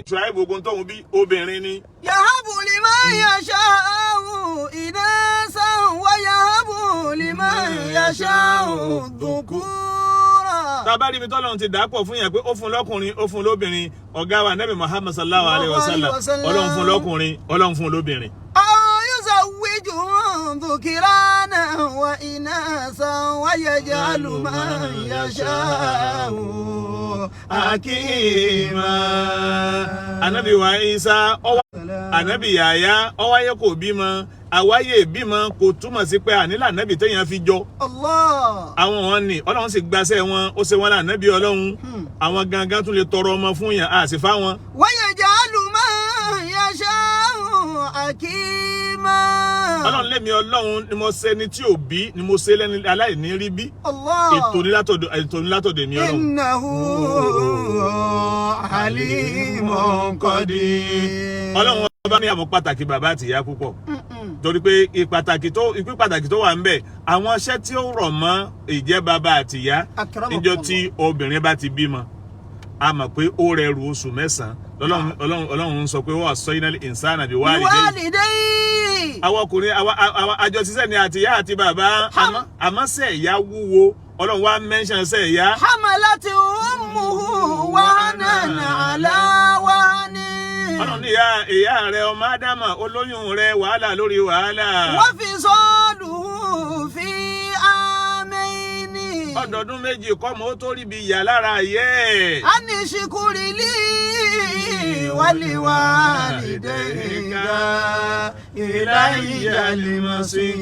tribe ogun tó ń bí obìnrin ni. yahabu liman yasha'u inasan wa yahabu liman yasha'u dhukura. Tabari mi tọ́lọ́run ti dàpọ̀ fún yẹn pé ó fún lọ́kùnrin ó fún lóbìnrin ọ̀gá wa Nabi Muhammad sallallahu alaihi wasallam Ọlọ́run fún lọ́kùnrin Ọlọ́run fún lóbìnrin. يزوجهم ذكرانا وإناثا ويجعل من يشاء حكيما. Ànábì wa Isa Ànábì Yahya ó wáyé kò bímọ àwáyé bímọ kò túmọ̀ sí pé ànílà Ànábì téèyàn fi jọ. Allah. Àwọn wọn ni Ọlọ́run sì gbàṣẹ wọn ó ṣe wọn là Ànábì Ọlọ́run àwọn gangan tún lè tọrọ ọmọ fún yàn á sì fáwọn. ويجعل من يشاء حكيما. Ọlọ́run lémi Ọlọ́run ni mo ṣe ni tí ò bí ni mo ṣe lẹ́ni aláìní rí bí. Allah. Ètò ní látọ̀dọ̀ mi Ọlọ́run. Innahu alimun qadir. Ọlọ́run ọba ní àmọ́ pàtàkì bàbá àti ìyá púpọ̀. Torí pé ìpín pàtàkì tó wà ń bẹ àwọn iṣẹ́ tí ó rọ̀ mọ́ ìjẹ́ bàbá àti ìyá níjọ́ tí obìnrin bá ti bímọ a mọ̀ pé ó rẹrù oṣù 9 Ọlọ́run sọ pé wọ́n sọ iná ìsáná bí wálidayhi. Àwọn ọkùnrin àwọn àjọṣiṣẹ́ ni àti ìyá àti bàbá àmọ́ ṣe ìyá wúwo Ọlọ́run wá mẹ́ńṣán ṣe ìyá. hamalati ummuhu wahnan ala wahnin. Ọlọ́run ní ìyá rẹ̀ ọmọ Ádámà olóyún rẹ̀ wàhálà lórí wàhálà. wa fisaluhu fi amaini. Ọdọọdún 2 kọ́mọ ó tó rí bí ìyá lára yẹ́. anishukuri li waliwalidayka ilayyal masir.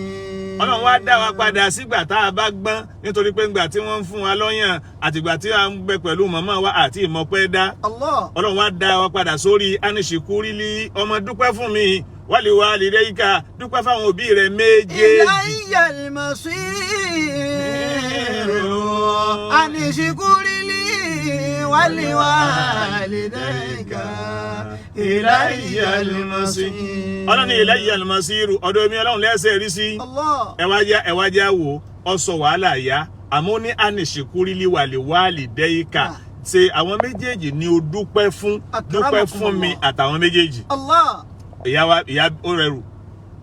Ọlọ́run wá dá wa padà sígbà tá a bá gbọ́n nítorí pé ńgbà tí wọ́n ń fún wa lọ́yàn àtìgbà tí a ń gbé pẹ̀lú màmá wa àti ìmọ̀pẹ́ dá. Allah. Ọlọ́run wá dá wa padà sórí anishkurili ọmọ dúpẹ́ fún mi waliwalidayka dúpẹ́ fáwọn òbí rẹ̀ méjèèjì. ilayyal masir anishukuri li waliwalidayka ilayyal masir. Ọlọ́run ní ilayyal masir ọ̀dọ̀ mi Ọlọ́run lẹ́sẹ̀ rí sí. Allah. ẹ wá já wò ọ sọ wàhálà yá àmọ́ ní anishkurili waliwalidayka ṣe àwọn méjèèjì ni o dúpẹ́ fún mi àtàwọn méjèèjì. Allah. Ìyá ó rẹrù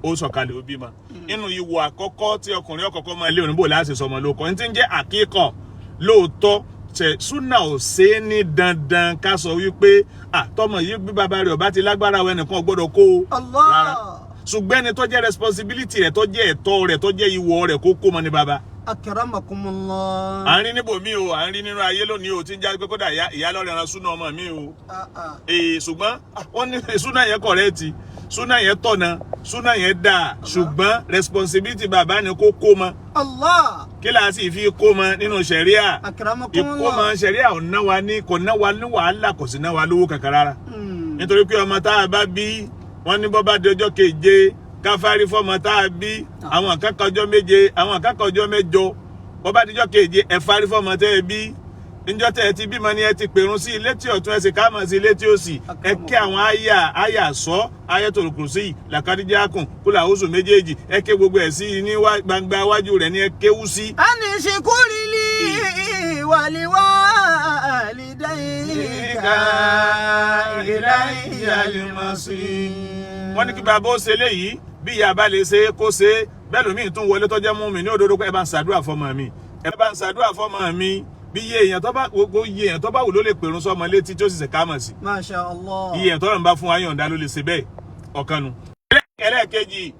ó sọ̀kalẹ̀ ó bímọ. Inú ìwọ àkọ́kọ́ tí ọkùnrin ọkọ̀ọ̀kọ́ máa lé òníbò láti sọmọ lóko ní tí ń jẹ́ àkíkọ̀ lóòótọ́ tẹ súnà ò ṣe é ní dandan ká sọ wípé tọmọ yìí bí bàbá rẹ̀ ọba ti lágbára wẹ nìkan gbọ́dọ̀ kó o rárá. Ṣùgbọ́n ẹni tó jẹ́ responsibility rẹ̀ tó jẹ́ ẹ̀tọ́ rẹ̀ tó jẹ́ ìwọ rẹ̀ kó kó mọ ní bàbá. Akramakumullah. À ń rí níbò mí o à ń rí nínú ayé lónìí o tí ń já pé kódà ìyá lọ́rẹ̀ ran súnà ọmọ mi o. Ṣùgbọ́n wọ́n ní súnà yẹn kọ̀rẹ́ẹ̀tì súnà yẹn tọ̀nà súnà yẹn dáa ṣùgbọ́n responsibility bàbá ni kó kó mọ. Allah. Kí la sì fi kó mọ nínú ṣẹ̀ríà. Akramakumullah. Ìkó mọ ṣẹ̀ríà kò ná wa ní wàhálà kò sì ná wa lówó kankan rárá. Nítorí pé ọmọ tá a bá bí wọ́n ní bọ́ bá di ọjọ́ keje káfárí fọ́mọ tá a bí àwọn àkàkọ́ ọjọ́ 7 àwọn àkàkọ́ ọjọ́ 8 bọ́ bá di ọjọ́ keje ẹ fárí fọ́mọ tẹ́ ẹ bí níjọ́ tẹ́ ẹ ti bímọ ni ẹ ti pèrún sí ilé tí ọ̀tún ẹ sì ká mọ̀ sí ilé tí ó sì ẹ kí àwọn àyà sọ Ayatul Kursi làkàdíjákùn kúlà oṣù méjèèjì ẹ ké gbogbo ẹ̀ sí ní gbangba iwájú rẹ̀ ni ẹ kéwú sí. anishukuri li waliwalidayka ilayyal masir. Wọ́n ní kí bàbá ó ṣe léyìí bí ìyá bá lè ṣe kó ṣe bẹ́ẹ̀ lómi tún wọlé tó jẹ́ mú mi ní òdodo pé ẹ bá ń ṣàdúrà fọ́mọ mi bí iye èèyàn tó bá wù ló lè pèrún sọmọ létí tí ó sì ṣe kámọ̀ sí. Masha Allah. Iye èèyàn tó rán bá fún wa yọ̀ǹda ló lè ṣe bẹ́ẹ̀ ọ̀kanu. Ẹlẹ́ẹ̀kejì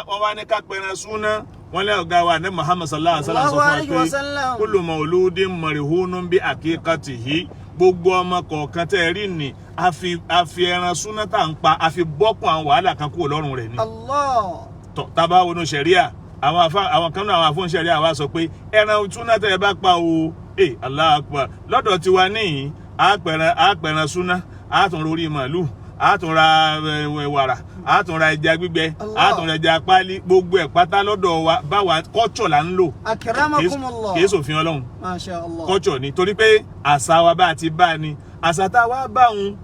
wọn wá ní ká pẹran súná wọn lé ọ̀gá wa ní Muhammad sallallahu alaihi wasallam sọ fún wa pé kullu mawludin marhunun bi aqiqatihi gbogbo ọmọ kọ̀ọ̀kan tẹ́ rí ni a fi ẹran súná tá ń pa a fi bọ́kùn àwọn wàhálà kan kúrò lọ́rùn rẹ̀ ni. Allah. Tábà wọnú ṣẹ̀ríà àwọn kan náà àwọn afọ́n ṣẹ̀ríà wa sọ pé ẹran súná tẹ́ ẹ bá pa o Allahu Akbar lọ́dọ̀ tiwa níyìn àpẹran súná àtún lórí màálù àtún ra wàrà àtún ra ẹja gbígbẹ àtún ra ẹja pálí gbogbo ẹ̀ pátá lọ́dọ̀ wa báwa kọ́tsọ̀ là ń lò. Akramakumullah. kìí sòfin Ọlọ́run. Masha Allah. Kọ́tsọ̀ ni torí pé àṣà wa bá ti bá ni àṣà tá a wá bá òun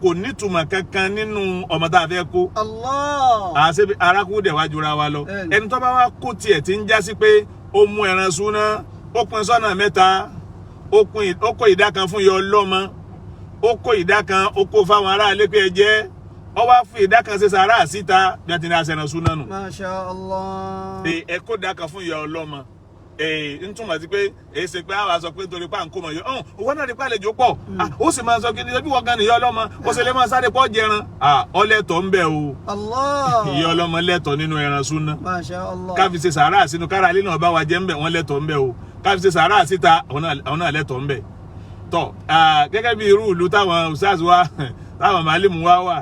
kò nítumọ̀ kankan nínú ọmọ tá a fẹ́ kó. Allah. àṣẹ arákùnrin dẹ̀ wá jura wa lọ ẹni tó bá wá kó tiẹ̀ ti ń já sí pé ó mú ẹran súná ó pín sọ́nà 3 ó kó ìdá kan fún yọ ọlọ́mọ ó ó kó ìdá kan ó kó fáwọn ará ilé pé ẹ jẹ ó wá fún ìdá kan ṣe sàárà síta bí a ti ní asẹ̀nà súná nù. Masha Allah. ẹ kó ìdá kan fún ìyá ọlọ́mọ n túmọ̀ sí pé èyí ṣe pé àwa sọ pé nítorí pa nǹkó mọ̀ yọ owó náà ní pàlejò pọ̀ ó sì máa sọ kí ni bí wọ́n gan ni ìyá ọlọ́mọ ó sì lè máa sáré pọ̀ jẹran ọlẹ́tọ̀ ń bẹ o ìyá ọlọ́mọ lẹ́tọ̀ nínú ẹran súná káfi ṣe sàárà sínú kára ilé náà bá wa jẹ́ ń bẹ wọ́n lẹ́tọ̀ ń bẹ o káfi ṣe sàárà síta àwọn náà lẹ́tọ̀ ń bẹ tọ́ gẹ́gẹ́ bí irú ìlú táwọn usaz wa táwọn màálìmù wa wà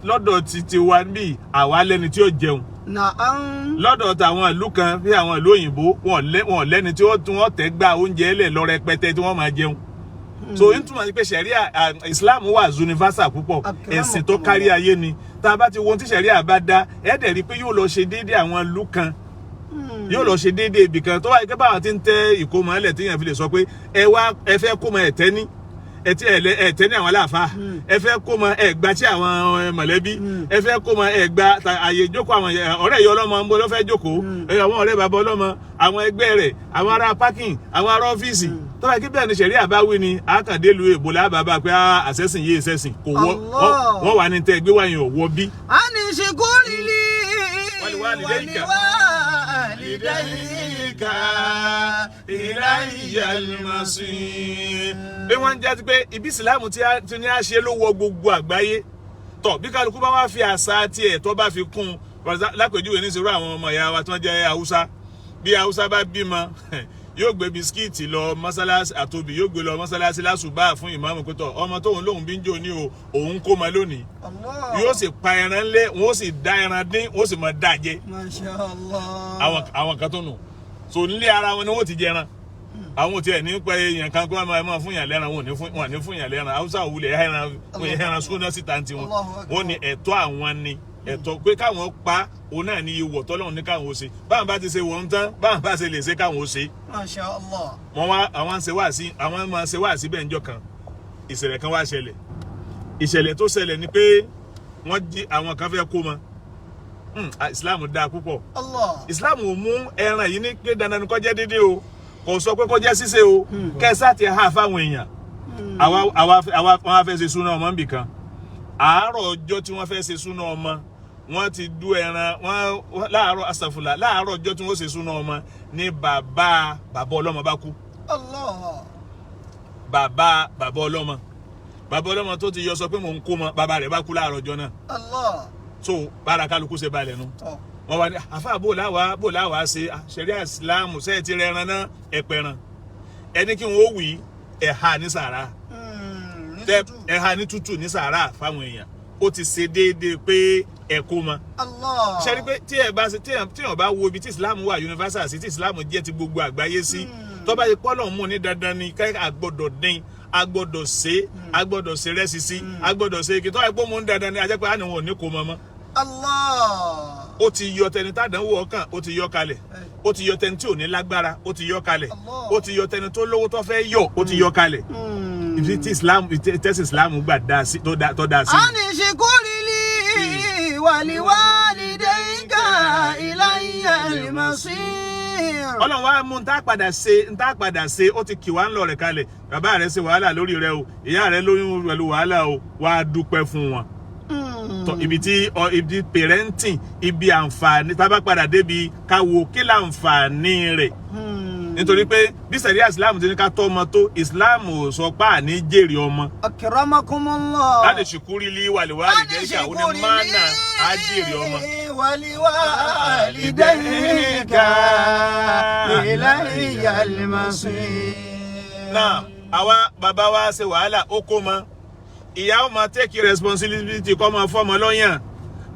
lọ́dọ̀ títí wa bí àwa lẹ́ni tí ó jẹun lọ́dọ̀ tàwọn ìlú kan bí àwọn ìlú òyìnbó wọn lẹ́ni tí wọ́n tẹ́ gba oúnjẹ lẹ̀ lọ rẹpẹtẹ tí wọ́n máa jẹun so n túmọ̀ sí pé sẹ̀ríà Islam wà universal púpọ̀ ẹ̀sìn tó kárí ayé ni tá a bá ti wo ohun tí sẹ̀ríà bá dá ẹ̀ dẹ̀ rí i pé yóò lọ ṣe déédéé àwọn ìlú kan yóò lọ ṣe déédéé ibì kan tó wáyé pé báwọn ti ń tẹ ìkómọ ẹlẹ̀ tí yẹn fi lè sọ pé ẹ fẹ́ kómọ ẹ̀tẹ́ ní ẹ̀tẹ́ ní àwọn aláàfáà ẹ fẹ́ kó mọ ẹ̀gbá tí àwọn mọ̀lẹ́bí ẹ fẹ́ kó mọ ẹ̀gbá àyè ìjókòó àwọn ọ̀rẹ́ ìyá ọlọ́mọ ń bọ́ ló fẹ́ jókòó àwọn ọ̀rẹ́ bàbá ọlọ́mọ àwọn ẹgbẹ́ rẹ̀ àwọn ará pákìn àwọn ará ọ́fíìsì tó bá kí bẹ́ẹ̀ ni ṣẹ̀rí àbáwí ni àkàndélu èbó lábàbà pé àṣẹ́sìn yé ìṣẹ́sìn kò wọ́n wà ní tẹ́ gbé wáyé ọ̀wọ́ bí. a ní ṣe kó lílí lidayka ilayya al-masir. Bí wọ́n jẹ́ pé ibi ìsìláàmù tí ní a ṣe ló wọ gbogbo àgbáyé tọ̀ bí kálukú bá wá fi àṣà tiẹ̀ tó bá fi kún lápèjúwe ní ìṣòro àwọn ọmọ ìyá wa tí wọ́n jẹ́ Haúsá bí Haúsá bá bímọ yóò gbé bisikíìtì lọ mọ́sálásí àtòbí yóò gbé lọ mọ́sálásí lásùbà fún ìmáàmù pé tọ̀ ọmọ tóun lóun bí ń jò ní o òun kó mọ lónìí yóò sì pa ẹran lé wọn ó sì dá ẹran dín wọn ó sì mọ dá jẹ. Masha Allah. àwọn kan tó nù so nílé ara wọn ni wọn ti jẹran àwọn tí ẹ ní pẹ èèyàn kan kó máa fún yàn lẹ́ran wọn ní fún yàn lẹ́ran Haúsá òwúlẹ̀ ẹran sóná síta ti wọn ní ẹ̀tọ́ àwọn ni ẹ̀tọ́ pé káwọn pa òun náà ní ìwọ̀ tọ́lọ́run ní káwọn ó ṣe báwọn bá ti ṣe wọ́n tán báwọn bá ṣe lè ṣe káwọn ó ṣe. Masha Allah. wọ́n wá àwọn máa ṣe wá sí bẹ́ẹ̀ ńjọ́ kan ìṣẹ̀lẹ̀ kan wá ṣẹlẹ̀ ìṣẹ̀lẹ̀ tó ṣẹlẹ̀ ni pé wọ́n jí àwọn kan fẹ́ kó mọ Islam dáa púpọ̀ Islam ò mú ẹran yìí ní pé dandan ni kó jẹ́ dédé o kò sọ pé kó jẹ́ ṣíṣe o kẹsà ti hà fáwọn èèyàn àwa fẹ́ ṣe súná ọmọ nbìkan àárọ̀ ọjọ́ tí wọ́n fẹ́ ṣe súná ọmọ wọ́n ti dú ẹran wọ́n láàárọ̀ asàfùlà láàárọ̀ ọjọ́ tí wọ́n ṣe súná ọmọ ní bàbá ọlọ́mọ bá kú. bàbá ọlọ́mọ tó ti yọ sọ pé mò ń kó mọ bàbá rẹ̀ bá kú láàárọ̀ ọjọ́ náà. so bára kálukú ṣe balẹ̀ nu wọ́n wá ní àfa bò láwàá ṣe ṣẹ̀ríà ìsìláàmù sẹ́ẹ̀ ti rẹran náà ẹ̀pẹ̀ràn ẹni kí wọ́n wí ẹ̀ha ní sàrà ẹ̀ha ní tútù ní sàrà fáwọn èèyàn ó ti ṣe déédéé pé ẹ̀kọ́ mọ́. ṣẹ́rí pé tí èèyàn bá wo ibi tí ìsìláàmù wà universal sí tí ìsìláàmù jẹ́ ti gbogbo àgbáyé sí tó bá yẹ pọ́lọ̀ mú ní dandan ni ká àgbọ̀dọ̀ dín agbọ́dọ̀ ṣe rẹ́sì sí agbọ́dọ̀ ṣe kí tó wáyé pé mú ní dandan ni ajẹ́ pé àná wọn ò ní kó mọ́ mọ́. ó ti yọ tẹni tádánwò ọkàn ó ti yọ kalẹ̀ ó ti yọ tẹni tí ò ní lágbára ó ti yọ kalẹ̀ ó ti yọ tẹni tó lówó tó fẹ́ yọ ó ti yọ kalẹ̀ ibi tí tẹ́sí Islam gbà tó dá sí. a ní ṣe kó lílí wàlíwálidayka ilayya al-masir. Ọlọ́run wa mú ntá padà ṣe ó ti kì wá ń lọ rẹ̀ kalẹ̀ bàbá rẹ̀ ṣe wàhálà lórí rẹ̀ o ìyá rẹ̀ lóyún pẹ̀lú wàhálà o wá dúpẹ́ fún wọn. ibi parenting ibi àǹfààní tá a bá padà débi ká wo kí láǹfààní rẹ̀ nítorí pé bí sẹ̀ríà Islam ti ní ká tọ́ ọmọ tó Islam ò sọ pé àní jèrè ọmọ. Akramakumullah. láti ṣùkúrí lí wàlíwálidayka ó ní mánà á jèrè ọmọ. wàlíwálidayka ilayya al-masir. náà àwa bàbá wa ṣe wàhálà ó kó mọ ìyá ó máa take responsibility kọ́ máa fọ́mọ lọ́yàn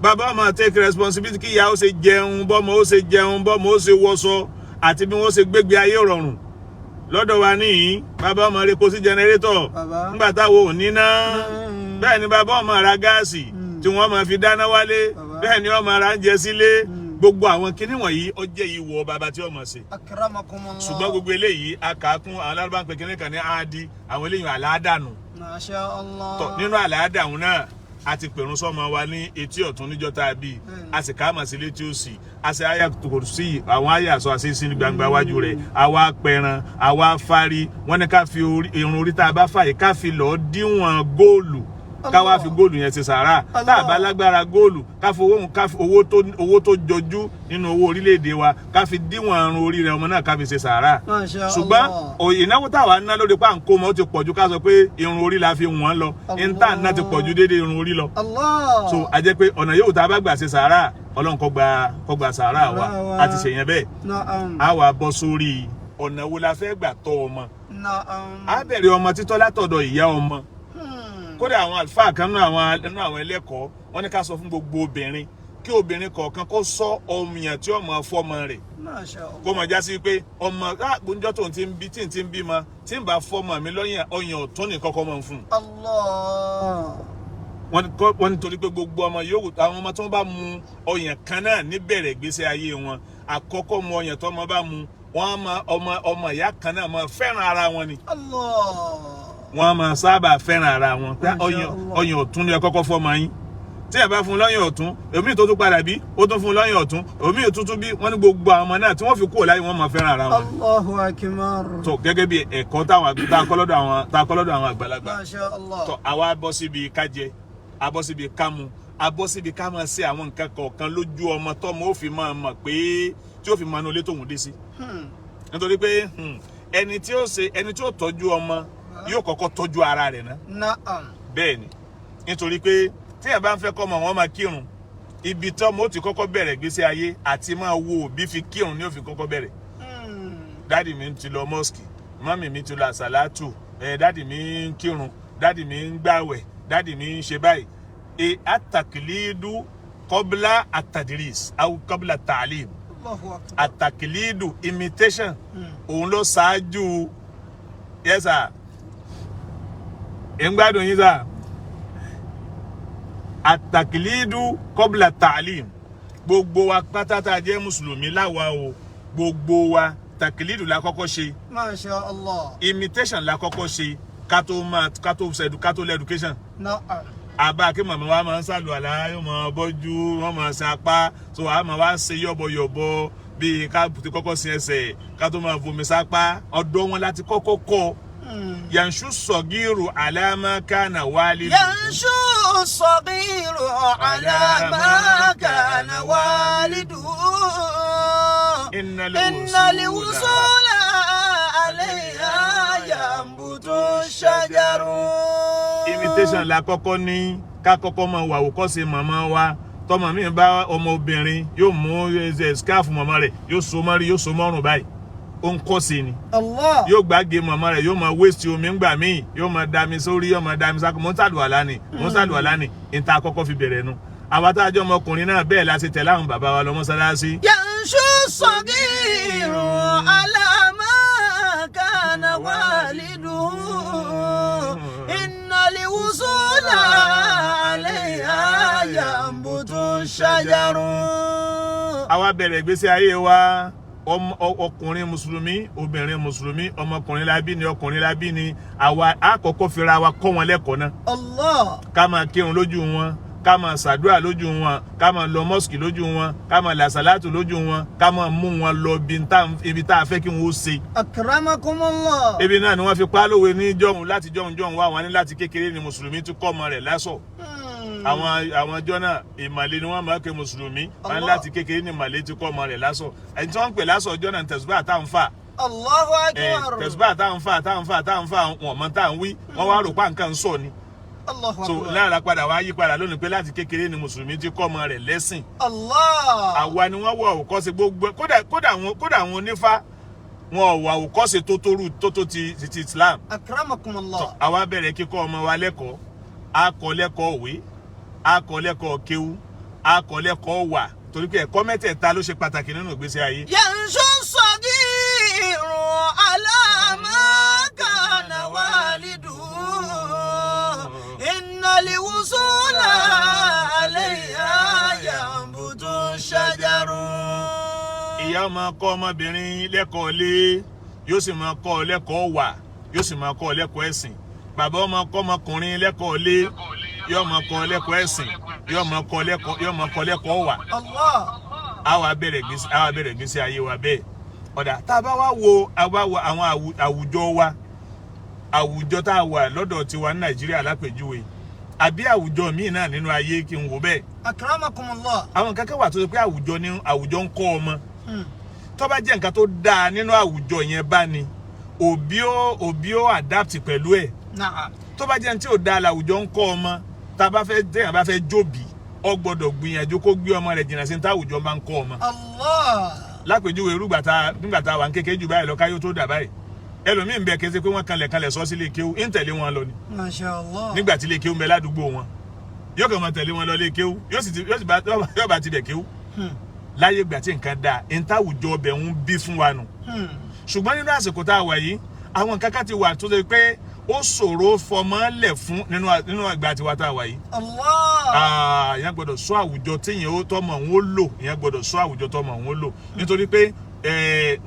bàbá ó máa take responsibility kí ìyá ó ṣe jẹun bọ́mọ ó ṣe jẹun bọ́mọ ó ṣe wọṣọ àti bí wọ́n ṣe gbégbé ayé rọrùn lọ́dọ̀ wa níyìn bàbá ọmọ rẹ̀ kó sí jẹnẹrétọ̀ nígbà táwọn ò níná bẹ́ẹ̀ ni bàbá ọmọ ra gáàsì tí wọ́n máa fi dáná wálé bẹ́ẹ̀ ni ọmọ ra ń jẹ sílé gbogbo àwọn kinní wọ̀nyí ó jẹ́ ìwọ bàbá tí ọmọ ṣe. ṣùgbọ́n gbogbo eléyìí akàkún àwọn alárúbáńpẹ̀ kinní kan ní áádí àwọn eléyìí àlàádànù. Masha Allah. tọ nínú àlàádànù náà àti pèrún sọ́mọ wa ní etí ọ̀tún níjọ́ tá a bí a sì ká mà sí létí òsì a sì àyà kùrùsí àwọn àyà sọ àṣìṣe ní gbangba wájú rẹ̀ àwa pẹran àwa fárí wọ́n ní ká fi irun orí tá a bá fàyè ká fi lọ́ọ́ díwọ̀n góòlù ká wá fi góòlù yẹn ṣe sàárà tá a bá lágbára góòlù ká fi owó tó jọjú nínú owó orílẹ̀-èdè wa ká fi díwọ̀n irun orí rẹ̀ ọmọ náà ká fi ṣe sàárà ṣùgbọ́n ìnáwó táwa ná lórí páńkó mọ́ ó ti pọ̀jù ká sọ pé irun orí la fi wọ́n lọ níta náà ti pọ̀jù déédéé irun orí lọ so a jẹ́ pé ọ̀nà yóò tá a bá gbà ṣe sàárà Ọlọ́run kó gba sàárà wa a ti ṣèyẹn bẹ́ẹ̀ a wà bọ́ sórí ọ̀nà wo la fẹ́ gbà tọ́ ọmọ a bẹ̀rẹ̀ ọmọ títọ́ látọ̀dọ̀ ìyá ọmọ kódà àwọn àlùfáà kan nínú àwọn ẹlẹ́kọ̀ọ́ wọ́n ní ká sọ fún gbogbo obìnrin kí obìnrin kọ̀ọ̀kan kó sọ ọmọyàn tí ọmọ fọ́mọ rẹ̀ kó mọ̀ já sí pé ọmọ gbóúnjọ́ tó ti ń bí tí ń bímọ tí ń bá fọ́mọ mi lọ́yìn ọyàn ọ̀tún ní kọ́kọ́ mọ̀ fún un. wọ́n ní torí pé gbogbo ọmọ yòówù àwọn ọmọ tó ń bá mu ọyàn kan náà níbẹ̀rẹ̀ ìgbésí ayé wọn àkọ́kọ́ mu ọyàn tó ọmọ bá mu wọ́n ọmọ ìyá kan náà máa fẹ́ràn ara wọn ni. Wọ́n máa sábà fẹ́ràn ara wọn pé ọyàn ọ̀tún ni ẹ kọ́kọ́ fọ́mọ yín tí ẹ bá fún lọ́yàn ọ̀tún èmi tó tún padà bí ó tún fún lọ́yàn ọ̀tún èmi tuntun bí wọ́n ní gbogbo àwọn ọmọ náà tí wọ́n fi kúrò láyé wọ́n máa fẹ́ràn ara wọn. Allahu akbar. tó gẹ́gẹ́ bí ẹ̀kọ́ tá a kọ́ lọ́dọ̀ àwọn àgbàlagbà tó àwa bọ́ síbi kájẹ a bọ́ síbi kámu a bọ́ síbi ká máa ṣe àwọn nǹkan kọ̀ọ̀kan lójú ọmọ tọ́mọ ó fi máa mọ̀ pé tí ó fi máa nulẹ̀ tóun dé sí. nítorí pé ẹni tí ó tọ́jú ọmọ yóò kọ́kọ́ tọ́jú ara rẹ̀ ná. bẹ́ẹ̀ ni nítorí pé tí ẹ bá ń fẹ́ kọ́ ọmọ wọn máa kírun ibi tí ọmọ ó ti kọ́kọ́ bẹ̀rẹ̀ gbésí ayé àti máa wo òbí fi kírun ni ó fi kọ́kọ́ bẹ̀rẹ̀. dáàdì mi ti lọ mọ́sìkì mọ́mì mi ti lọ àsàlátù dáàdì mi ń kírun dáàdì mi ń gbàwẹ̀ dáàdì mi ń ṣe báyìí. àtàkìlídù kọ́bílà àtàdírís àwọn kọ́bílà tààlìm àtàkìlídù imitation òun ló ṣáájú yẹ́sà ìgbádùn yín sáà àtàkìlídù kọ́bílà tààlìm gbogbo wa pátátá jẹ́ mùsùlùmí láwa o gbogbo wa tàkìlídù la kọ́kọ́ ṣe Masha Allah imitation la kọ́kọ́ ṣe kátó education àbá kí màmá wa máa ń sàlù àlá yóò máa bọ́jú wọ́n máa ṣe apá so a máa wá ṣe yọ̀bọ̀yọ̀bọ̀ bíi ká ti kọ́kọ́ sin ẹsẹ̀ ká tó máa bomi sápá ọ̀dọ̀ wọn láti kọ́kọ́ kọ́ yanshu sọ̀gírù àlámà kánà wálé. yanshu sọ̀gírù àlámà kánà wálé dùn. innal wusula alayha yambutu shajaru. Imitation la kọ́kọ́ ní ká kọ́kọ́ máa wà àwòkọ́ṣe màmá wa tọmọ mi bá ọmọ obìnrin yóò mú scarf màmá rẹ̀ yóò so mọ́rí yóò so mọ́rùn báyìí ó ń kọ́ sí ni yóò gbàgé màmá rẹ̀ yóò máa waste omi ńgbà míì yóò máa dami sórí yóò máa dami sáko mò ń sàlùwàlá ni níta kọ́kọ́ fi bẹ̀rẹ̀ nu àwa tá a jọ ọmọkùnrin náà bẹ́ẹ̀ la ṣe tẹ̀lé àwọn bàbá wa lọ mọ́sálásí. yanshu sagiru alama kana walidu innal-wusula alayha yambutu shajaru. àwa bẹ̀rẹ̀ ìgbésí ayé wa ọkùnrin mùsùlùmí obìnrin mùsùlùmí ọmọkùnrin labí ni ọkùnrin labí ni àwa àkọ́kọ́ fira wa kọ́ wọn lẹ́kọ̀ọ́ náà. Allah. ká máa kírun lójú wọn ká máa ṣàdúrà lójú wọn ká máa lọ mọ́sìkì lójú wọn ká máa làṣàlátù lójú wọn ká máa mú wọn lọ ibi tá a fẹ́ kí wọ́n ó ṣe. akramakumullah. ebi náà ni wọ́n fi pa lówe ní jọ̀hún láti jọ̀hún wá wọn ní láti kékeré ni mùsùlùmí tún kọ́ ọmọ rẹ̀ lásọ̀. àwọn ọjọ́ náà ìmàlẹ́ ni wọ́n máa ké mùsùlùmí wọn ní láti kékeré ni ìmàlẹ́ ti kọ́ ọmọ rẹ̀ lásọ̀ ẹni tí wọ́n ń pè lásọ̀ ọjọ́ náà tẹ̀sùbá tá ń fà. Allahu akbar. tẹ̀sùbá tá ń fà wọn mọ tá ń wí wọn wá rò pa nǹkan ń sọ ni. So lára padà wá yí padà lónìí pé láti kékeré ni mùsùlùmí ti kọ́ ọmọ rẹ̀ lẹ́sìn. Allah. àwa ni wọ́n wọ àwòkọ́ṣe gbogbo kódà àwọn onífá wọn wọ àwòkọ́ṣe tó ti Islam. akramakumullah. àwa bẹ̀rẹ̀ kíkọ́ ọmọ wa lẹ́kọ̀ọ́ a kọ́ lẹ́kọ̀ọ́ òwe a kọ́ lẹ́kọ̀ọ́ kéwú a kọ́ lẹ́kọ̀ọ́ wà torí pé ẹ̀kọ́ mẹ́tẹ̀ẹ̀ta ló ṣe pàtàkì nínú ìgbésí ayé. yanshu sagiru alama kana walidu innal-wusula alayha yambutu shajaru. ìyá máa kọ́ ọmọbìnrin lẹ́kọ̀ọ́ lé yóò sì máa kọ́ ọ lẹ́kọ̀ọ́ wà yóò sì máa kọ́ ọ lẹ́kọ̀ọ́ ẹ̀sìn bàbá máa kọ́ ọmọkùnrin lẹ́kọ̀ọ́ lé yóò máa kọ́ lẹ́kọ̀ọ́ ẹ̀sìn yóò máa kọ́ lẹ́kọ̀ọ́ wà. àwa bẹ̀rẹ̀ gbèsè ayé wa bẹ́ẹ̀. ọ̀dà tá a bá wá wo àwọn àwùjọ wa àwùjọ tá a wà lọ́dọ̀ tiwa ní Nàìjíríà lápèjúwe àbí àwùjọ míì náà nínú ayé kí n wò bẹ́ẹ̀. Akramakumullah. àwọn kankan wà tó ṣe pé àwùjọ ń kọ́ ọmọ tó bá jẹ́ nǹkan tó dáa nínú àwùjọ yẹn bá ní òbí ó adapt pẹ̀lú ẹ̀. tó bá jẹ́ ní tí ò dáa làwùjọ ń kọ́ ọmọ téèyàn bá fẹ́ jóbi ó gbọ́dọ̀ gbìyànjú kó gbé ọmọ rẹ̀ jìnnà sí ní táwùjọ bá ń kọ́ ọmọ. lápèjúwe nígbà tá a wà ń kékeré jù báyìí lọ káyọ̀ tó dà báyìí ẹlòmíì ń bẹ kẹsẹ pé wọn kanlẹ̀ sọ sí ilé kéwú ń tẹ̀lé wọn lọ ni. Masha Allah. nígbà tí ilé kéwú ń bẹ ládùúgbò wọn yóò kàn máa tẹ̀lé wọn lọ ilé kéwú yóò bá tibẹ̀ kéwú. láyé ìgbà tí nǹkan dáa ń táwùjọ ọbẹ̀ ń bí fún wa nù. ṣùgbọ́n nínú àsìkò tá a wà yìí àwọn nǹkan kan ti wà tó ṣe pé ó ṣòro fọmọ lẹ̀ fún nínú ìgbà tiwa tá a wà yìí. ìyẹn gbọ́dọ̀ sọ àwùjọ tíyẹn tọmọ òun ó lò ìyẹn gbọ́dọ̀ sọ àwùjọ tọmọ òun ó lò nítorí pé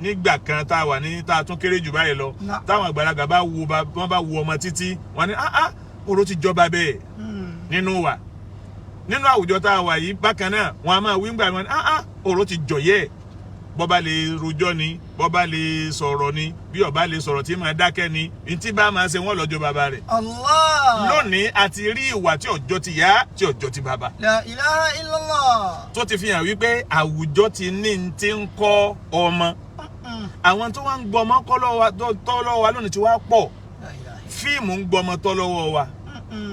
nígbà kan tá a wà ní tá a tún kéré jù báyìí lọ táwọn àgbàlagbà bá wo ọmọ títí wọn ni oró ti jọba bẹ́ẹ̀ nínú wa nínú àwùjọ tá a wà yìí bákan náà wọn a máa wí gbà wọn ni oró ti jọyẹ bọba lè rojọ́ ni bọba lè sọ̀rọ̀ ni bí ọba lè sọ̀rọ̀ tí máa dákẹ́ ni ntí bá máa ṣe wọn lọ́jọ́ bàbá rẹ̀. lónìí a ti rí ìwà tí ọjọ́ ti yá tí ọjọ́ ti bàbá. La ilaha illallah. tó ti fi hàn wípé àwùjọ ti ní ti ń kọ́ ọmọ àwọn tó wá ń gbọmọ tọ́ lọ́wọ́ wa lónìí ti wá pọ̀ fíìmù ń gbọmọ tọ́ lọ́wọ́ wa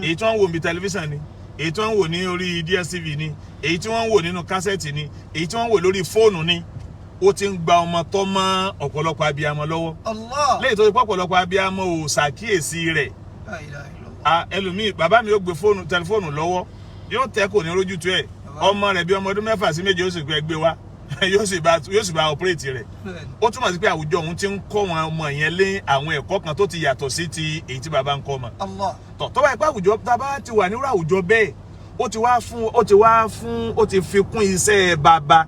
èyí tí wọ́n ń wò ní tẹlifíṣàn ni èyí tí wọ́n ń wò ní orí DSTV ni èyí tí wọ́n ń wò nínú kásẹ̀tì ni èyí tí wọ́n ń wò lórí fóònù ni ó ti ń gba ọmọ tọ́ mọ́ ọ̀pọ̀lọpọ̀ abiyamọ lọ́wọ́ lẹ́yìn tó ti pọ̀ ọ̀pọ̀lọpọ̀ abiyamọ ò ṣàkíyèsí rẹ̀ ẹlòmíì bàbá mi ó gbé tẹlifóònù lọ́wọ́ yóò tẹ́ kò ní rójútu ẹ̀ ọmọ rẹ̀ bí ọmọ ọdún 6 sí 7 yóò sì gbé wá yóò sì bá ọpẹ́rẹ́tì rẹ̀ ó túmọ̀ sí pé àwùjọ òun ti ń kọ́ wọn ọmọ yẹn lé àwọn ẹ̀kọ́ kan tó ti yàtọ̀ sí ti èyí tí bàbá ń kọ́ ọmọ tó bá ipá àwùjọ bàbá ti wà nírú àwùjọ bẹ́ẹ̀ ó ti fi kún iṣẹ́ bàbá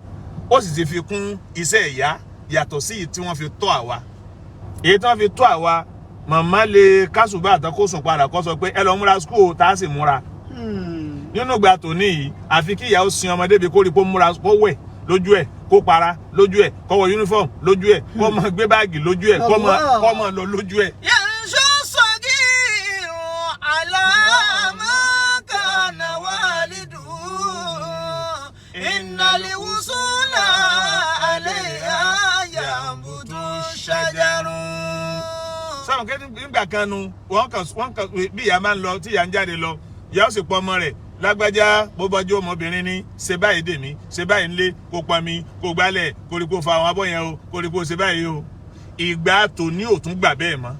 ó sì ti fi kún iṣẹ́ ìyá yàtọ̀ sí èyí tí wọ́n fi tọ́ àwa èyí tí wọ́n fi tọ́ àwa màmá lè kásùbà àtàkósùn padà kó sọ pé ẹ lọ múra skul tá a sì múra nínú ìgbà tòní yìí àfi kí ìyá ó sin ọmọdé bí kó rí kó múra kó wẹ̀ lójú ẹ̀ kó para lójú ẹ̀ kó wọ uniform lójú ẹ̀ kó máa gbé báàgì lójú ẹ̀ kó máa lọ lójú ẹ̀. Yanṣu sagirun ala ma kana walidu innal wusula alayha yambutu shajarun. sáwọn kẹ́ni nígbà kan nu wọ́n kàn bí ìyá máa ń lọ tí ìyá ń jáde lọ ìyá ó sì pọ̀ ọmọ rẹ̀ lágbájá bó bọ́jú ọmọbìnrin ní ṣe báyìí dèmí ṣe báyìí ńlé kó pa mi kó gbálẹ̀ kó rí kó fa àwọn abọ́ yẹn o kó rí kó ṣe báyìí o ìgbà tòní ò tún gbà bẹ́ẹ̀ mọ́.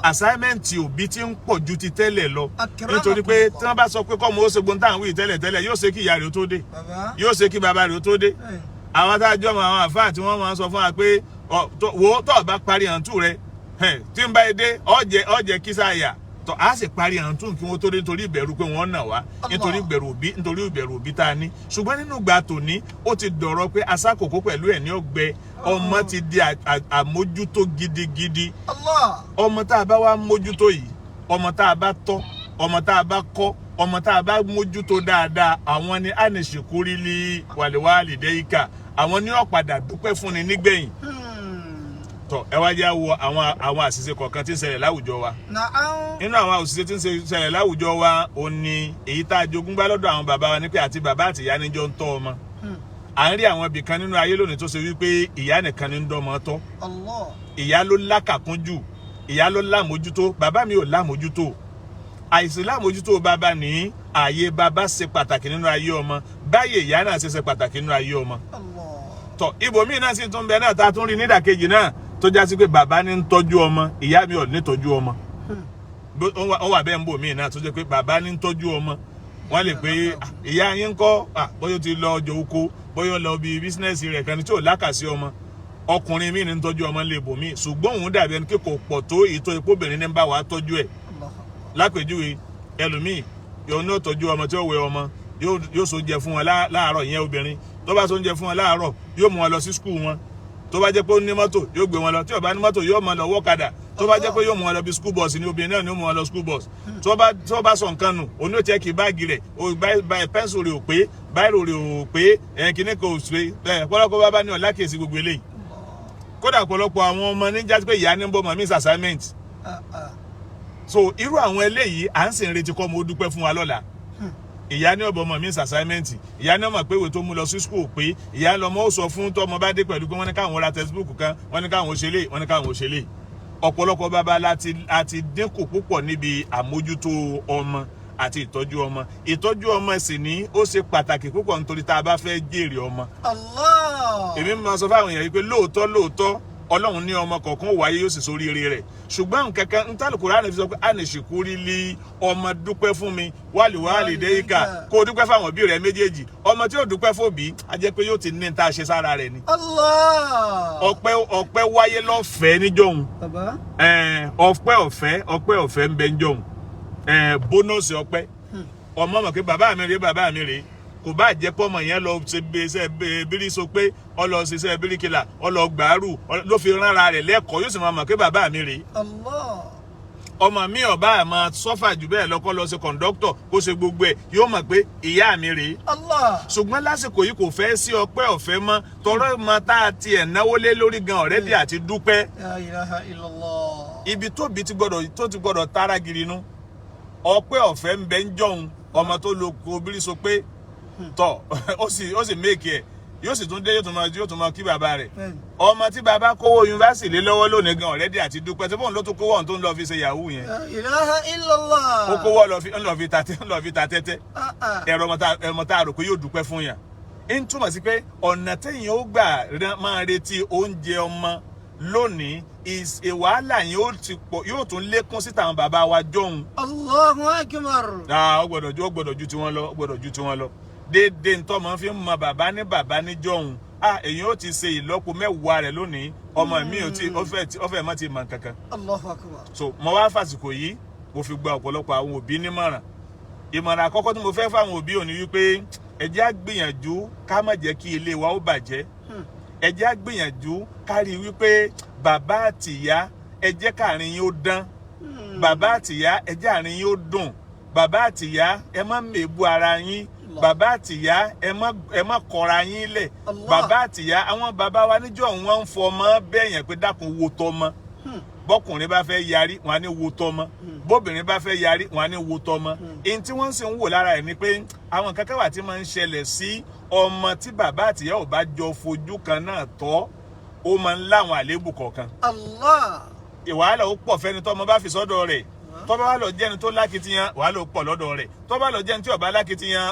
assignment òbí ti ń pọ̀ ju ti tẹ́lẹ̀ lọ nítorí pé tí wọ́n bá sọ pé kọ́mọ ó ṣe gbóhùn táwọn wí tẹ́lẹ̀ yóò ṣe kí ìyá rẹ̀ ó tó dé yóò ṣe kí bàbá rẹ̀ ó tó dé àwọn adájọ́ àwọn àfáà tí wọ́n máa ń sọ fún wa pé wò ó tọ́ bá parí àǹtú rẹ̀ tí ń bá yé dé ọ̀jẹ̀ kí sáyà tọ́ a sì parí àǹtú kí wọ́n tó dé nítorí ìbẹ̀rù pé wọ́n nà wá nítorí ìbẹ̀rù òbí tá a ní ṣùgbọ́n nínú ìgbà tòní ó ti dọ̀rọ̀ pé asákòókò pẹ̀lú ẹ̀ ní ọgbẹ́ ọmọ ti di àmójútó gidigidi ọmọ tá a bá wá mójútó yìí ọmọ tá a bá tọ́ ọmọ tá a bá kọ́ ọmọ tá a bá mójútó dáadáa àwọn ni ànìṣekúrílì wàlíwàlì dẹ́yìká àwọn ni ó padà dúpẹ́ fúnni nígbẹ̀yìn tọ ẹ wá já wo àwọn àṣìṣe kọ̀ọ̀kan tí ń ṣẹlẹ̀ láwùjọ wa nínú àwọn àṣìṣe tí ń ṣẹlẹ̀ láwùjọ wa ò ní èyí tá a jogún gbá lọ́dọ̀ àwọn bàbá wa ní pé àti bàbá àti ìyá níjọ ń tọ́ ọmọ à ń rí àwọn ibì kan nínú ayé lónìí tó ṣe wípé ìyá nìkan ní ń dọ́mọ tọ́ ìyá ló lákàkúnjù ìyá ló lámójútó bàbá mi ò lámójútó àìsí lámójútó bàbá ní ààyè bàbá ṣe pàtàkì nínú ayé ọmọ báyè ìyá náà ṣe pàtàkì nínú ayé ọmọ tọ ibòmíì náà sì tún bẹ náà tá a tún rí nídàkejì náà tó já sí pé bàbá ní ń tọ́jú ọmọ ìyá mi ò ní tọ́jú ọmọ ó wà bẹ́ẹ̀ ń bò míì náà tó jẹ́ pé bàbá ní ń tọ́jú ọmọ wọ́n lè pé ìyá yín ń kọ́ bóyá ó ti lọ ọjọ́ oko bóyá ó lọ bí bísínẹ́sì rẹ̀ kan tí ò lákàsí ọmọ ọkùnrin míì ní ń tọ́jú ọmọ lè bò míì ṣùgbọ́n òun dàbí ẹni pé kò pọ̀ tó ètò ìpóbìnrin ní ń bá wa tọ́jú ẹ̀ lápèjúwe ẹlòmíì yóò ní tọ́jú ọmọ tí ó wẹ ọmọ yóò so oúnjẹ fún wọn láàárọ̀ ìyẹn obìnrin tó bá so oúnjẹ fún wọn láàárọ̀ yóò mú wọn lọ sí skul wọn tó bá jẹ́ pé ó ní mọ́tò yóò gbé wọn lọ tí ó bá ní mọ́tò yóò máa lọ wọ́kadà tó bá jẹ́ pé yóò mú wọn lọ bí school bus ni obìnrin náà ni ó mú wọn lọ school bus tó bá sọ nǹkan nù òun ó check báàgì rẹ̀ pẹ́ńsù rẹ̀ ò pé báírò rẹ̀ ò pé kíní kò pé pọ́lọ́pọ́ bá ní ọ̀la kèsì gbogbo eléyìí kódà pọ̀lọpọ̀ àwọn ọmọ níjà pé ìyá ní ń bọ́ mọ̀ miss assignment so irú àwọn eléyìí à ń sì ń retí kọ́ mo dúpẹ́ fún wa lọ́la ìyá ní ọ̀bọ̀ mọ̀ miss assignment ìyá ní ọmọ pé ìwé tó mú lọ sí school pé ìyá lọmọ ó sọ fún tọmọ bá dé pẹ̀lú pé wọ́n ní káwọn ra textbook kan wọ́n ní káwọn òṣèlè wọ́n ní káwọn òṣèlè ọ̀pọ̀lọpọ̀ bàbá láti dínkù púpọ̀ níbi àmójútó ọmọ àti ìtọ́jú ọmọ sì ní ó ṣe pàtàkì púpọ̀ nítorí tá a bá fẹ́ jèrè ọmọ. Allah. èmi máa sọ fáwọn èèyàn yìí pé lóòótọ́ Ọlọ́run ní ọmọ kọ̀ọ̀kan wáyé yóò sì sórí ire rẹ̀ ṣùgbọ́n nǹkankan ntàlùkùránì fi sọ pé ànìṣìkúrí lé ọmọ dúpẹ́ fún mi wàlíwàlí déyìíkà kó o dúpẹ́ fáwọn òbí rẹ̀ méjèèjì ọmọ tí yóò dúpẹ́ fòbí á jẹ́ pé yóò ti ní ta ṣe sára rẹ̀ ni. Allah. ọpẹ́ wáyé lọ́fẹ̀ẹ́ níjọ́hun bàbá. ọpẹ́ ọ̀fẹ́ ń bẹ níjọ́hun bónọ́ọ̀sì ọpẹ́ ọmọ mọ̀ pé bàbá mi rèé kò bá jẹ́ pọ́mọ yẹn lọ ṣe iṣẹ́ bírí so pé ọ lọ ṣiṣẹ́ bíríkìlà ọ lọ gbàárù ló fi ránra rẹ̀ lẹ́kọ̀ọ́ yóò sì máa mọ̀ pé bàbá mi rèé. ọmọ mi ọba àmọ́ sọ́fà jù bẹ́ẹ̀ lọ́kọ́ lọ ṣe kọ̀ǹdọ́kítọ̀ kó ṣe gbogbo ẹ̀ yóò mọ̀ pé ìyá mi rèé. ṣùgbọ́n lásìkò yìí kò fẹ́ sí ọpẹ́ ọ̀fẹ́ mọ́ tọrọ mọ tá a tiẹ̀ náwó lé lórí gan ọ̀rẹ́dì àti dúpẹ́. La ilaha illallah. ibi tóbi ti gbọ́dọ̀ tara giri nu ọpẹ́ ọ̀fẹ́ ń bẹ ń jọ̀hún ọmọ tó lo obìnrin so pé tọ ó sì méèkì ẹ yóò sì tún dé yóò tún máa kí bàbá rẹ̀ ọmọ tí bàbá kówó yunifásitì lé lọ́wọ́ lónìí gan ọ̀rẹ́dì àti dúpẹ́ tí bóun ló tún kówó ọ̀hún tó ń lọ fi ṣe yahoo yẹn. ilaha illallah. ó kówó ń lọ fi ta tẹ́tẹ́ ẹ̀rọ ọmọ tá a rò pé yóò dúpẹ́ fún yàn. ń túmọ̀ sí pé ọ̀nà téèyàn ó gbà máa retí oúnjẹ ọmọ lónìí wàhálà yẹn yóò tún lékún síta àwọn bàbá wa jọ̀hún. Allahu akbar. ó gbọ́dọ̀ ju tiwọn lọ déédéé ntọ́ mọ́ fi ń mọ bàbá ní jọ̀hún èyàn ó ti ṣe ìlọ́po mẹ́wàá rẹ̀ lónìí ọmọ mi ọfẹ́ mọ́ ti mọ̀ kankan. Allahu akbar. so mo wá fàsìkò yìí mo fi gba ọ̀pọ̀lọpọ̀ àwọn òbí nímọ̀ràn ìmọ̀ràn àkọ́kọ́ tí mo fẹ́ fáwọn òbí òní wípé ẹ jẹ́ á gbìyànjú ká má jẹ́ kí ilé wa ó bàjẹ́ ẹ jẹ́ á gbìyànjú ká rí wípé bàbá àtìyá ẹ jẹ́ káàrin yín ó dán bàbá àtìyá ẹ jẹ́ àárín yín ó dùn bàbá àtìyá ẹ má mèébú ara yín bàbá àtìyá ẹ má kọra yín lẹ̀ bàbá àtìyá àwọn bàbá wa níjọ́ wọn ń fọmọ bẹ́ẹ̀yàn pé dákun wo tọmọ bọ́kùnrin bá fẹ́ yarí wọn á ní wo tọmọ bóbìnrin bá fẹ́ yarí wọn á ní wo tọmọ èyí tí wọ́n sì ń wò lára ẹ̀ ni pé àwọn kankan wà tí máa ń ṣẹlẹ̀ sí ọmọ tí bàbá àtìyá ò bá jọ fojú kan náà tọ́ ó máa ń láwọn àléébù kọ̀ọ̀kan. ìwàhálà ó pọ̀ fẹ́ni tọ́mọ bá fi sọ́dọ̀ rẹ̀ tọ́ba wà lọ jẹ́ni tó lákìtìyàn wàhálà ó pọ̀ lọ́dọ̀ rẹ̀ tọ́ba lọ jẹ́ni tí ó bá lákìtìyàn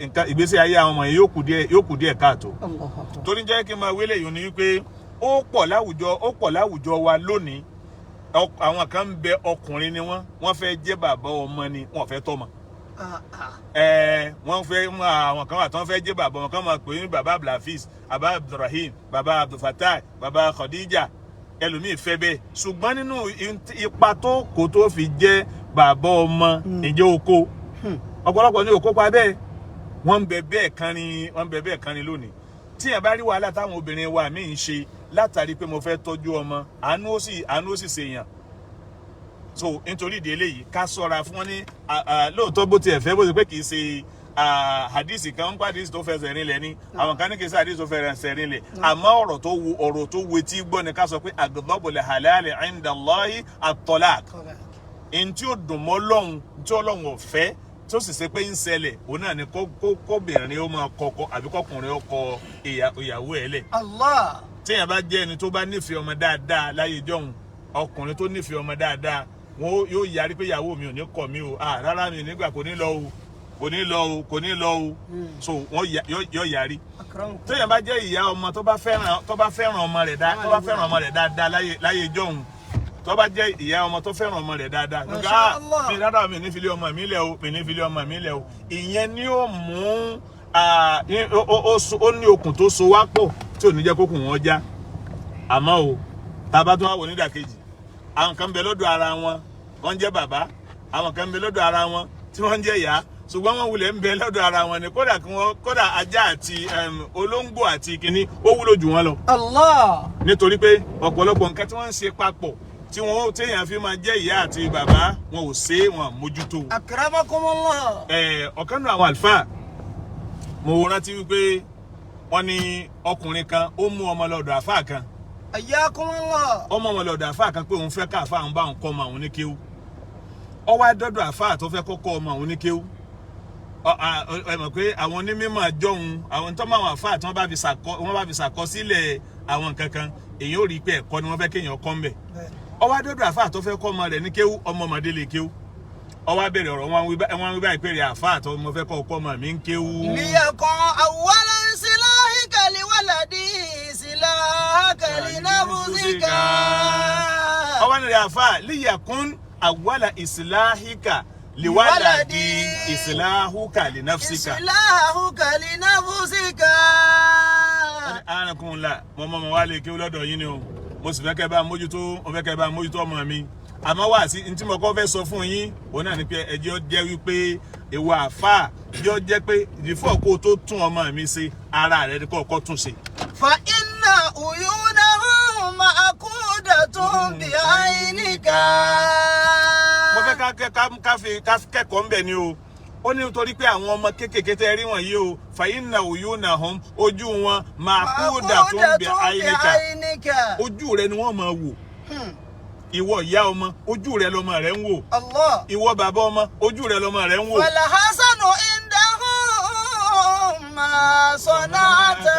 nǹkan ìgbésí ayé àwọn ọmọ yẹn yóò kù díẹ̀ káàtó. torí jẹ́ kí n máa wílẹ̀ yìí ni wípé ó pọ̀ láwùjọ wa lónìí àwọn kan ń bẹ ọkùnrin ni wọ́n fẹ́ jẹ́ bàbá ọmọ ni wọ́n fẹ́ tọ́mọ. wọ́n fẹ́ àwọn kan wà tí wọ́n fẹ́ jẹ́ bàbá wọn kan máa pè ní bàbá Abdulhafiz bàbá Abdulrahim bàbá Abdulfatah bàbá Khadija ẹlòmíì fẹ́ bẹ́ẹ̀ ṣùgbọ́n nínú ipa tó kò tó fi jẹ́ bàbá ọmọ ìjẹ́ oko ọ̀pọ̀lọpọ̀ ní òkó pa bẹ́ẹ̀ wọ́n ń bẹ bẹ́ẹ̀ kan ní lónìí tí yẹn bá rí wàhálà táwọn obìnrin wa mí ń ṣe látàrí pé mo fẹ́ tọ́jú ọmọ àánú ó sì ṣèyàn so nítorí ìdí eléyìí ká ṣọ́ra fún wọn ní lóòótọ́ bó tiẹ̀ fẹ́ bó ti pé kì í ṣe hadisi kan ń pa hadisi tó fẹsẹ̀ rinlẹ̀ ni àwọn kan ní kì í ṣe hadisi tó fẹsẹ̀ rinlẹ̀ àmọ́ ọ̀rọ̀ tó wetí gbọ́ ni ká sọ pé aghdabul halali inda Allahi at-talaq ntí ó dùn mọ́ lọ́hùn tí Ọlọ́hun ò fẹ́ tó sì ṣe pé ń ṣẹlẹ̀ òun náà ni kóbìnrin ó máa kọ́kọ́ àbí kọkùnrin ó kọ ìyàwó ẹ̀ lẹ̀. Allah. téèyàn bá jẹ́ ẹni tó bá nífẹ̀ẹ́ ọmọ dáadáa láyé jọ̀hún ọkùnrin tó nífẹ̀ẹ́ ọmọ dáadáa wọn yóò yarí pé ìyàwó mi ò ní kọ̀ mí o rárá mi nígbà kò ní lọ o so wọn yóò yarí. téèyàn bá jẹ́ ìyá ọmọ tó bá fẹ́ràn ọmọ rẹ̀ dáadáa láyé jọ̀hún tó bá jẹ́ ìyá ọmọ tó fẹ́ràn ọmọ rẹ̀ dáadáa mi dáadáa mi ní fi lé ọmọ mi lẹ̀ o ìyẹn ni ó mú ó ní okùn tó so wá pọ̀ tí ò ní jẹ́ kókùn wọn já àmọ́ o tábà tó wà wò nídàkejì àwọn kan bẹ lọ́dọ̀ ara wọn wọ́n jẹ́ bàbá àwọn kan bẹ lọ́dọ̀ ara wọn tí wọ́n jẹ́ ìyá ṣùgbọ́n wọ́n wulẹ̀ ń bẹ lọ́dọ̀ ara wọn ni kódà ajá àti olóńgbò àti kìnní ó wúlò jù wọ́n lọ. Allah. nítorí pé ọ̀pọ̀lọpọ̀ nǹkan tí wọ́n ń ṣe papọ̀ tí wọ́n téèyàn fi máa jẹ́ ìyá àti bàbá wọn ò ṣe wọn mójútó. Akramakumullah. Ọ̀kan nínú àwọn àlùfáà mo rántí wípé wọ́n ní ọkùnrin kan ó mú ọmọ lọ́dọ̀ àfáà kan. Ayyakumullah. Ọmọ wọn lọ́dọ̀ àfáà kan pé òun fẹ́ ká àfáà ń bá òun kọ́ ọmọ òun ní kéwú. Ó wá dọ́dọ̀ àfáà tó fẹ́ kọ́kọ́ ọmọ òun ní kéwú. Ẹ mọ̀ pé àwọn onímọ̀ àjọhun àwọn tó máa wà àfáà tí wọ́n bá fi ṣàkọsílẹ̀ àwọn nǹkan kan èyí ò rí pé ẹ̀kọ́ ni wọ́n fẹ́ kéèyàn kọ́ ń bẹ̀. Ó wá dọ́dọ̀ àfáà tó fẹ́ kọ́ ọmọ rẹ̀ ní kéwú ọmọ ọmọdé lè kéwú. Ó wá bẹ̀rẹ̀ ọ̀rọ̀ wọn wí báyìí pé rẹ̀ àfáà tó mo fẹ́ kọ́ ọkọ́ ọmọ mi ń kéwú. Liyakun awwalan silahika liwaladi silahaka linafsika. Ó wá ní rẹ̀ àfáà liyakun awwala islahika liwaladi islahuka linafsika. Islahuka linafsika. Anakunla mo wá lè kéwú lọ́dọ̀ yín ni o. Mo sì fẹ́ kẹ́ bá mójútó ọmọ mi. Àmọ́ wá sí ntí mo kọ́ fẹ́ sọ fún yín òun náà ni pé ẹjọ́ jẹ́ wípé ìwà àfáà ẹjọ́ jẹ́ pé ìdífọ́ kó tó tún ọmọ mi ṣe ara rẹ̀ kọ́kọ́ tún ṣe. Fa inna uyunahu ma'qudatun bi aynika. Mo fẹ́ ká kẹ́kọ̀ọ́ ń bẹ̀ ni o. Ó ní nítorí pé àwọn ọmọ kéékèèké tẹ́ rí wọ̀nyí o fa inna uyunahum ojú wọn ma'qudatun bi aynika. Ojú rẹ̀ ni wọ́n máa wò. Ìwọ ìyá ọmọ ojú rẹ̀ lọmọ rẹ̀ ń wò. Allah. Ìwọ bàbá ọmọ ojú rẹ̀ lọmọ rẹ̀ ń wò. Wal hasanu indahum ma sanata.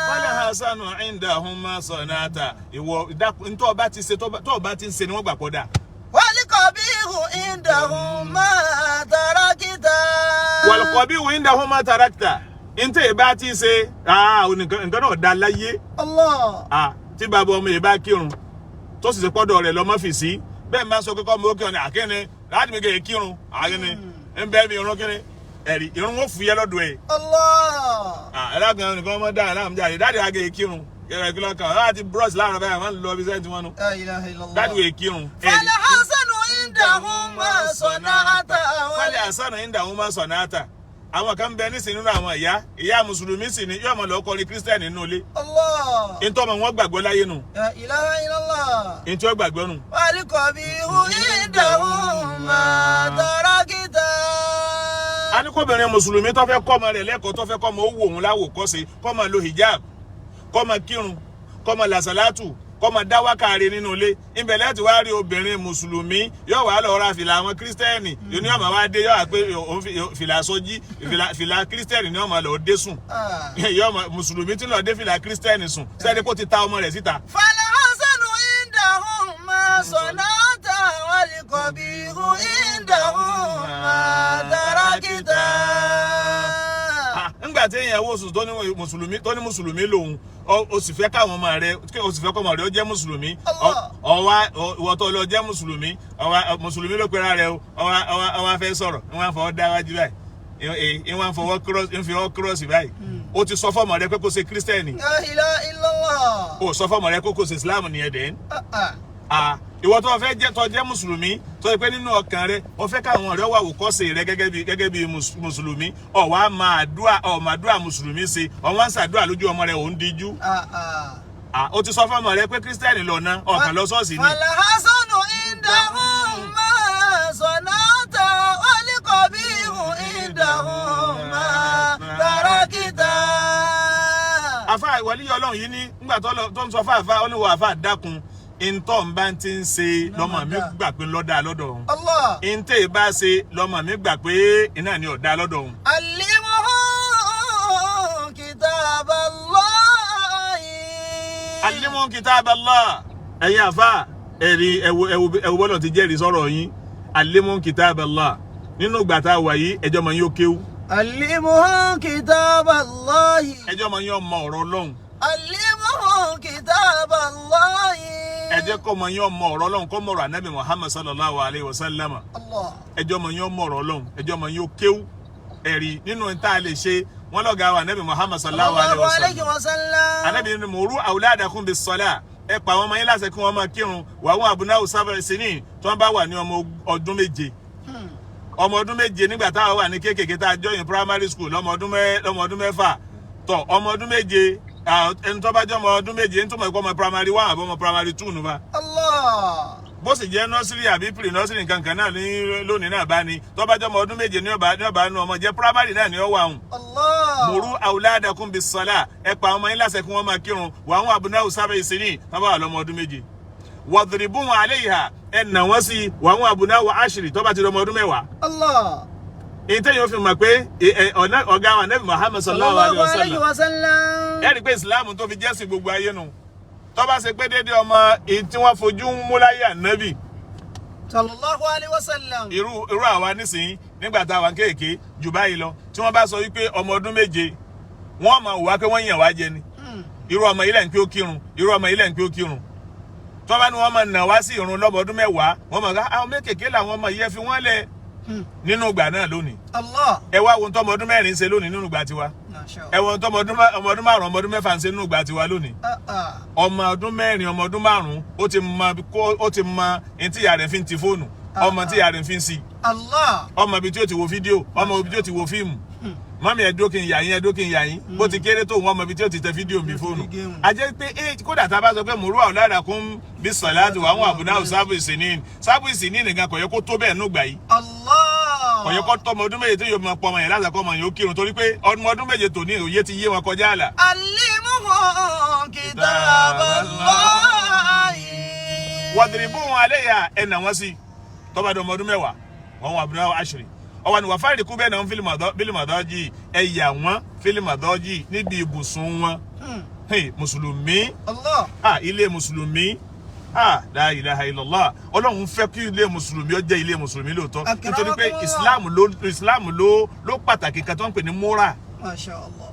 Wal hasanu indahum ma sanata. Ìwọ ntọ́ ọba ti ṣe tọ́ ọba ti ń ṣe ni wọ́n gbà pọ̀ dà. Wal qabihu indahum ma tarakta. Wal qabihu indahum ma tarakta. Ntẹ́ ìbá ti ṣe nǹkan náà dá láyé. Allah. Tí bàbá ọmọ ìbá kírun tó sì ṣe pọ́dọ̀ rẹ̀ lọ́mọ́ fi sí bẹ́ẹ̀ máa ń sọ pé kọ́ ọmọ òkè ọ̀nà àkẹ́ni láti mi kẹ́ kírun àkẹ́ni ń bẹ́ẹ̀ mi irun kíni ẹ̀rí irun ó fúyẹ́ lọ́dọ̀ ẹ̀. Allah. Ẹlẹ́gàn nìkan ọmọ dáhùn náà jáde dáàdì àgẹ́ kírun kẹrẹ kí lọ́kàn láti bros láàárọ̀ báyìí wọ́n lọ bí sẹ́ńtì wọn nù. La ilaha illallah. Dáàdì wẹ̀ kírun. Fal hasanu indahum ma sanata. Fal hasanu indahum ma sanata. Àwọn kan bẹ nísìnyí nínú àwọn ìyá mùsùlùmí sì ni yóò mọ̀ lọ kọrin kírísítẹ́nì nínú ilé. Allah. Ntọ́ ọmọ wọn gbàgbọ́ láyé nù. La ilaha illallah. Ntọ́ gbàgbọ́ nù. Wal qabihu indahum ma tarakta. A ní kóbìnrin mùsùlùmí tó fẹ́ kọ́ ọmọ rẹ̀ lẹ́kọ̀ọ́ tó fẹ́ kọ́ ọmọ owó òun láwòkọ́ṣe kó máa lo hijab kó máa kírun kó máa làṣàlátù kó máa dá wákàrí nínú ilé ibẹ̀ láti wá rí obìnrin mùsùlùmí yóò wá lọ ra fìlà àwọn kírísítẹ́nì yóò ní ọmọ wa dé yóò wá pé fìlà sọjí fìlà kírísítẹ́nì ní ọmọ lọ dé sùn yóò mùsùlùmí tí lọ dé fìlà kírísítẹ́nì sùn sẹ́ni kó ti ta ọmọ rẹ̀ síta. Fal hasanu indahum ma sanata wal qabihu indahum ma tarakta. Ńgbà tí èèyàn wo sùn tó ní mùsùlùmí lòun o sì fẹ́ káwọn ọmọ rẹ̀ o sì fẹ́ kọ́ ọmọ rẹ̀ ó jẹ́ mùsùlùmí ìwọ tó lọ jẹ́ mùsùlùmí mùsùlùmí ló pera rẹ̀ o ọwọ́ fẹ́ sọ̀rọ̀ ìwọ̀n fọwọ́ dá wájú báyìí ìwọ̀n fọwọ́ kírọ́ọ̀sì báyìí o ti sọ fọ́mọ rẹ̀ pé kó ṣe kírísítẹ́nì. La ilaha illallah. O sọ fọ́mọ rẹ̀ pé kó ṣe ìsìláàmù nìyẹn dẹ̀ ìwọ tó fẹ́ tó jẹ́ mùsùlùmí tó yẹ pé nínú ọkàn rẹ o fẹ́ káwọn ọ̀rẹ́ wà wòkọ́ṣe rẹ gẹ́gẹ́ bí mùsùlùmí ó wá máa dúà mùsùlùmí ṣe ó wá ń ṣàdúà lójú ọmọ rẹ ò ń díjú. O ti sọ fún ọmọ rẹ pé kírísítẹ́nì lọ́nà ọkàn lọ ṣọ́ọ̀ṣì ni. Fal hasanu indahum ma sanata wal qabihu indahum ma tarakta. Àfáà ìwọlé Ọlọ́run yìí ní nígbà tó ń sọ fún àfáà ó ní wọ àfáà dákun ntọ́ n bá ti ń ṣe lọ́mọ mi gbà pé lọ́dà lọ́dọ̀ òun. Allah. Ntẹ́ bá ṣe lọ́mọ mi gbà pé iná ni ọ̀dà lọ́dọ̀ òun. Allimuhu kitaballahi. Allimuhu kitaballah. Ẹ̀yin àfáà ẹ̀rí ẹ̀wù bọ́lọ̀ ti jẹ́rìí sọ̀rọ̀ yín. Allimuhu kitaballah. Nínú ìgbà tá a wà yìí ẹjọ́ mọ̀ yín ó kéwú. Allimuhu kitaballahi. Ẹjọ́ mọ̀ yín ọmọ ọ̀rọ̀ Ọlọ́run. Allimuhu kitaballahi. Ẹ jẹ́ kó mọ̀ yín ọmọ ọ̀rọ̀ Ọlọ́run kó mọ̀rọ̀ Ànábì Muhammad sallallahu alayhi wa sallam. Allah. Ẹjọ́ mọ̀ yín ọmọ ọ̀rọ̀ Ọlọ́run ẹjọ́ mọ̀ yín ó kéwú ẹ̀rí nínú ìta lè ṣe wọ́n lọ́gàá wa Ànábì Muhammad sallallahu alayhi wa sallam. Ànábì ní muru awladakum bis-salah ẹ pa àwọn ọmọ yín láṣẹ kí wọ́n máa kírun wa hum abna'u sab'i sinin tí wọ́n bá wà ní ọmọ ọdún méje. Ọmọ ọdún méje nígbà táwa wà ní kéékèèké tá a join primary school lọ́mọ ọdún mẹ́fà tó ọmọ ọdún méje ẹni tó bá jẹ́ ọmọ ọdún méje ń túmọ̀ ìkọ́ ọmọ primary 1 àbọ̀ ọmọ primary 2 nùbá. Allah. Allah. bó sì jẹ́ nursery àbí pre nursery kankan náà ní lónìí náà bá ní tó bá jẹ́ ọmọ ọdún méje ní ọba nù ọmọ jẹ́ primary náà ní ọwọ́ àwọn. Allah. muru awladakum bis salah ẹ pa ọmọ yín láṣẹ kí wọ́n máa kírun wa hum abna'u sab'i sinin tó bá wà lọ́mọ ọdún méje. wadribuhum 'alayha ẹ nà wọ́n sí wa hum abna'u 'ashri tó bá ti lọ́mọ ọdún mẹ́wàá. Allah. ìtẹ́ yóò fi mọ̀ pé ọ̀gá wa Nabi Muhammad sallallahu alayhi wa sallam ẹ rí pé Islam tó fi jẹ́sìn gbogbo ayé nu tó bá ṣe pé déédéé ọmọ èyí tí wọ́n fojú ń mú láyé Ànábì sallallahu alayhi wa sallam. irú àwa nísìnyí nígbà tá a wà kéèké jù báyìí lọ tí wọ́n bá sọ wípé ọmọ ọdún méje wọ́n máa wá pé wọ́n yàn wá jẹ ni irú ọmọ ilẹ̀ ń pé ó kírun irú ọmọ ilẹ̀ ń pé ó kírun tó bá ní wọ́n máa nà wá sí ìrun lọ́mọ ọdún mẹ́wàá wọ́n máa ká àwọn mékèké làwọn ọmọ yẹn fi wọ́n lẹ̀ nínú ìgbà náà lónìí. Allah. ẹ wá wo tọmọ ọdún mẹ́rin ń ṣe lónìí nínú ìgbà tiwa ẹ wo tọmọ ọdún márùn ọmọ ọdún mẹ́fà ń ṣe nínú ìgbà tiwa lónìí. ọmọ ọdún mẹ́rin ọmọ ọdún márùn ó ti mọ ẹni tí ìyá rẹ̀ fi ń ti fóònù ọmọ tí ìyá rẹ̀ fi ń sí. Allah. ọmọ ibi tí ó ti wo fídíò ọmọ ibi tí ó ti wo fíìmù mọ́mí ẹ̀dọ́ kí n yà yín ẹ̀dọ́ kí n yà yín bó ti kéré tó wọn ọmọ ibi tí ó ti tẹ fídíò mi fóònù. a jẹ́ pé kódà tá a bá sọ pé muru awladakum bis salati wa hum abna'u sab'i sinin nìkan kò yẹ kó tó bẹ́ẹ̀ nùgbà yìí. Allah. kò yẹ kó tọ́ ọmọ ọdún méje tó yọ ọmọ pọ̀ ọmọ yẹn láti kọ́ ọmọ yẹn ó kírun torí pé ọmọ ọdún méje tó ní òye ti yé wọn kọjá àlà. Allimuhum kitaballahi. wadribuhum 'alayha ẹ̀ nà wọ́n sí tó bá di ọmọ ọdún mẹ́wàá wa hum abna'u 'ashri ọwọ́ ni wà fáìlì kú bẹ́ẹ̀ náà ń fílìmù àdọ́jì ẹ̀yà wọn fílìmù àdọ́jì níbi ibùsùn wọn mùsùlùmí ilé mùsùlùmí la ilaha illallah ọlọ́run fẹ́ kí ilé mùsùlùmí ó jẹ́ ilé mùsùlùmí lóòótọ́ nítorí pé islam ló pàtàkì kan tó ń pè ní múra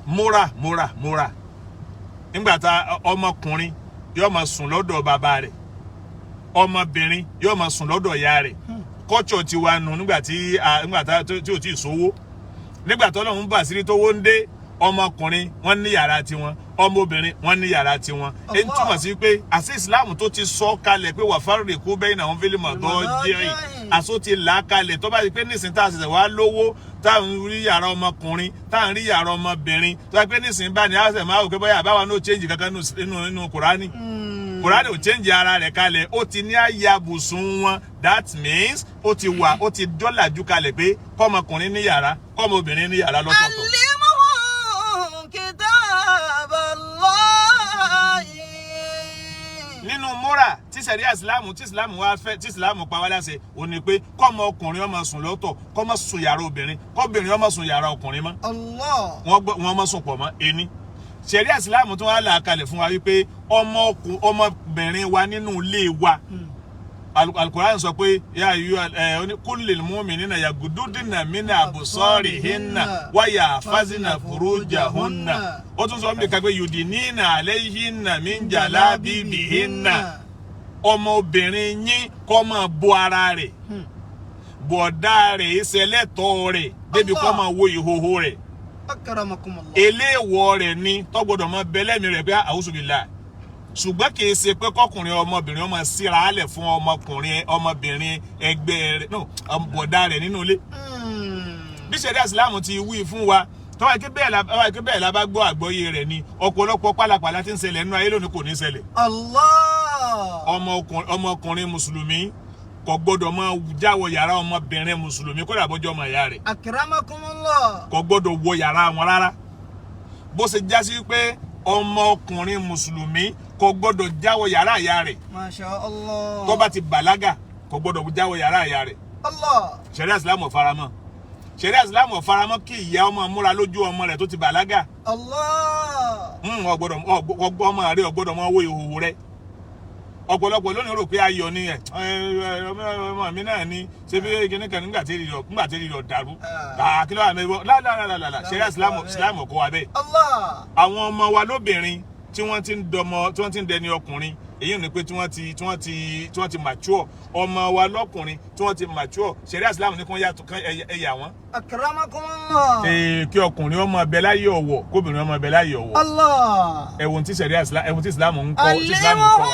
múra nígbà tá ọmọkùnrin yóò máa sùn lọ́dọ̀ bàbá rẹ̀ ọmọbìnrin yóò máa sùn lọ́dọ̀ ìyá rẹ̀ kọ́chọ̀ ti wà nù nígbà tí ò tí ì sówó nígbà tó lọ́hún bà sírí tó wó ń dé ọmọkùnrin wọ́n ní yàrá tiwọn ọmọbìnrin wọ́n ní yàrá tiwọn èyí túmọ̀ sí pé àṣẹ ìsìláàmù tó ti sọ kalẹ̀ pé wà fárúrè kú bẹ́ẹ̀ náà wọ́n fi lè mọ̀ tó jẹ́rìn àṣọ ti là á kalẹ̀ tó bá di pé nísìnyí tá a ṣẹ̀ṣẹ̀ wá lówó tá à ń rí yàrá ọmọkùnrin tá à ń rí yàrá ọmọbìnrin tó bá di pé nísìnyí bá ní àṣẹ máa wò pé bóyá àbáwa náà change kankan nínú Kùránì Kùránì ò change ara rẹ̀ kalẹ̀ ó ti ní àyàbùsùn wọn that means ó ti dọ́là jù kalẹ̀ pé kọ́mọkùnrin ní yàrá kọ́mọbìnrin ní yàrá lọ́tọ̀ọ̀tọ̀. Allimuhum kitaballahi. nínú múra tí ìsìlámù wá fẹ́ tí ìsìlámù pa wá láṣẹ ò ní pé kọ́mọkùnrin ó máa sùn lọ́tọ̀ kó má sùn yàrá obìnrin kọ́bìnrin ó má sùn yàrá ọkùnrin mọ́. Allah. wọ́n má sùn pọ̀ mọ́ ẹni. ṣẹ̀ríà ìsìlámù tó wá là kalẹ̀ fún wa wípé ọmọbìnrin wa nínú ilé wa Al-Qur'an sọ pé kullil mu'minina yaghudduna min absarihinna wa yahfazna furujahunna ó tún sọ mí ká pé yudinina alayhinna min jalabibihinna ọmọbìnrin yín kó máa bo ara rẹ̀ bọ̀dá rẹ̀ ìṣẹ̀lẹ̀tọ̀ rẹ̀ débi kó máa wo ìhòhò rẹ̀ Akramakumullah. eléèwọ̀ rẹ̀ ni tó gbọ́dọ̀ máa bẹ́lẹ́mì rẹ̀ pé àwùsùbìlà ṣùgbọ́n kì í ṣe pé kọkùnrin ọmọbìnrin ọmọ síra álẹ̀ fún ọmọbìnrin ẹgbẹ́ rẹ̀ bọ̀dá rẹ̀ nínú ilé. bí ṣẹ̀ríà ìsìlámù ti wí fún wa tọ́wọ́ ike bẹ́ẹ̀ la bá gbọ́ àgbọ́yé rẹ̀ ni ọ̀pọ̀lọpọ̀ pálapàla tí ń ṣẹlẹ̀ nínú ayé lónìí kò ní ṣẹlẹ̀. Allah. ọmọkùnrin mùsùlùmí kò gbọ́dọ̀ máa jáwọ́ yàrá ọmọbìnrin mùsùlùmí kó dàbọ́jọ́ ọmọ ìyá rẹ̀. Akramakumullah. kò gbọ́dọ̀ wọ yàrá wọn rárá bó ṣe já sí pé ọmọkùnrin mùsùlùmí kò gbọ́dọ̀ jáwọ́ yàrá ìyá rẹ̀. Masha Allah. tó bá ti bàlágà kò gbọ́dọ̀ jáwọ́ yàrá ìyá rẹ̀. Allah. ṣẹ̀ríà ìsìlámù faramọ́ ṣẹ̀ríà ìsìlámù faramọ́ kí ìyá ọmọ múra lójú ọmọ rẹ̀ tó ti bàlágà. Allah. ọmọ rẹ̀ ọgbọ́dọ̀ mọ owó ìhòòhò rẹ̀ ọ̀pọ̀lọpọ̀ lónìí rò pé ayọ̀ ni ọmọ mi náà ni ṣe bí kíní kan nígbà tí èrè rọ̀ dàrú kí ló wà mẹ́wọ́ lálàlàlà ṣẹ̀ríà ìsìlámù kọ́ wa bẹ́ẹ̀. Allah. àwọn ọmọ wa lóbìnrin tí wọ́n ti ń dẹni ọkùnrin èyí ni pé tí wọ́n ti mature ọmọ wa lọ́kùnrin tí wọ́n ti mature ṣẹ̀ríà ìsìlámù ní kí wọ́n yàtọ̀ kan ẹ̀yà wọn. Akramakumullah. kí ọkùnrin ọmọ ẹbẹ láyé ọ̀wọ̀ kóbìnrin ọmọ ẹbẹ láyé ọ̀wọ̀. Allah. ẹ̀wọ̀n tí ìsìlámù ń kọ́ wa. Allimuhum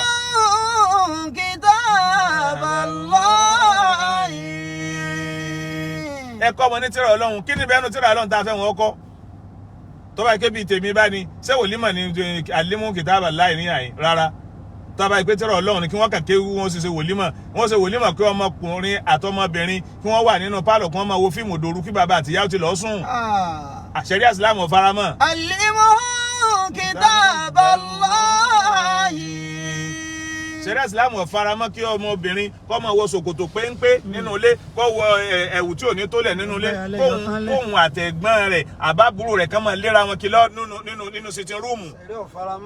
kitaballahi. ẹ̀kọ́ ọmọ ní tírà Ọlọ́run kí ni bẹ́ẹ̀ nu tírà Ọlọ́run tá a fẹ́ wọn kọ́ tó bá ké bíi tèmi bá ní ṣé wòlímọ̀ ní alimu kitaballahi ní àyín rárá tọ́ba ìpè tẹ́rọ ọlọ́run ni kí wọ́n kàn kéwú wọn ṣe wòlímọ̀ pé ọmọkùnrin àtọmọbìnrin kí wọ́n wà nínú pálọ̀ kí wọ́n máa wo fíìmù dòru kí bàbá àtìyá ó ti lọ sùn. Ṣẹ̀ríà Ìsìlámù ò faramọ́. Allimuhu kitaballahi. Ṣẹ̀ríà Ìsìlámù ò faramọ́ kí ọmọbìnrin kó máa wọ ṣòkòtò péńpé nínú ilé kó wọ ẹ̀wù tí ò ní tólẹ̀ nínú ilé kóhun àtẹ̀gbọ́n rẹ̀ àbábúrò rẹ̀ kán máa léra wọn kí lọ nínú sitting room.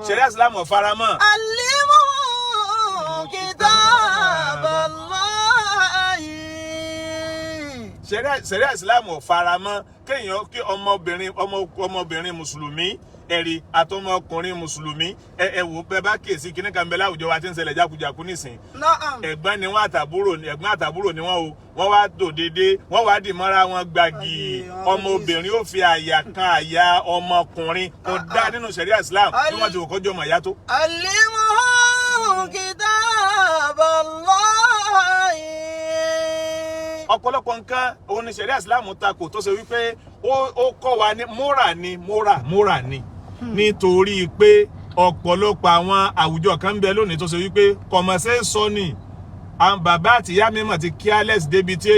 Ṣẹ̀ríà Ìsìlámù ò faramọ́. Allimuhu kitaballahi. Ṣẹ̀ríà Ìsìlámù ò faramọ́ kéèyàn kí ọmọbìnrin mùsùlùmí ẹ̀rí àtọmọkùnrin mùsùlùmí ẹ wò bẹ́ẹ̀ bá kíyèsí kíní kan bẹ láwùjọ wa tí ń ṣẹlẹ̀ jákujàku nísìn. ẹ̀gbọ́n ni wọ́n àtàbúrò ni wọ́n o wọ́n wá dò dédé wọ́n wá dì mọ́ra wọn gbàgì ọmọbìnrin ó fi àyà kan àyà ọmọkùnrin kò dá nínú ṣẹ̀ríà Ìsìlámù bí wọ́n ti wò kọjọ́ ọmọ ìyá tó. Allimuhu kitaballahi. ọ̀pọ̀lọpọ̀ nǹkan òun ni ṣẹ̀ríà Ìsìlámù takò tó ṣe wípé ó kọ́ wa ní mórà ni nítorí pé ọ̀pọ̀lọpọ̀ àwọn àwùjọ kan ń bẹ lónìí tó ṣe wípé kọ̀mọ̀ṣẹ́ sọ ni àwọn bàbá àti ìyá mímọ̀ ti careless débi tí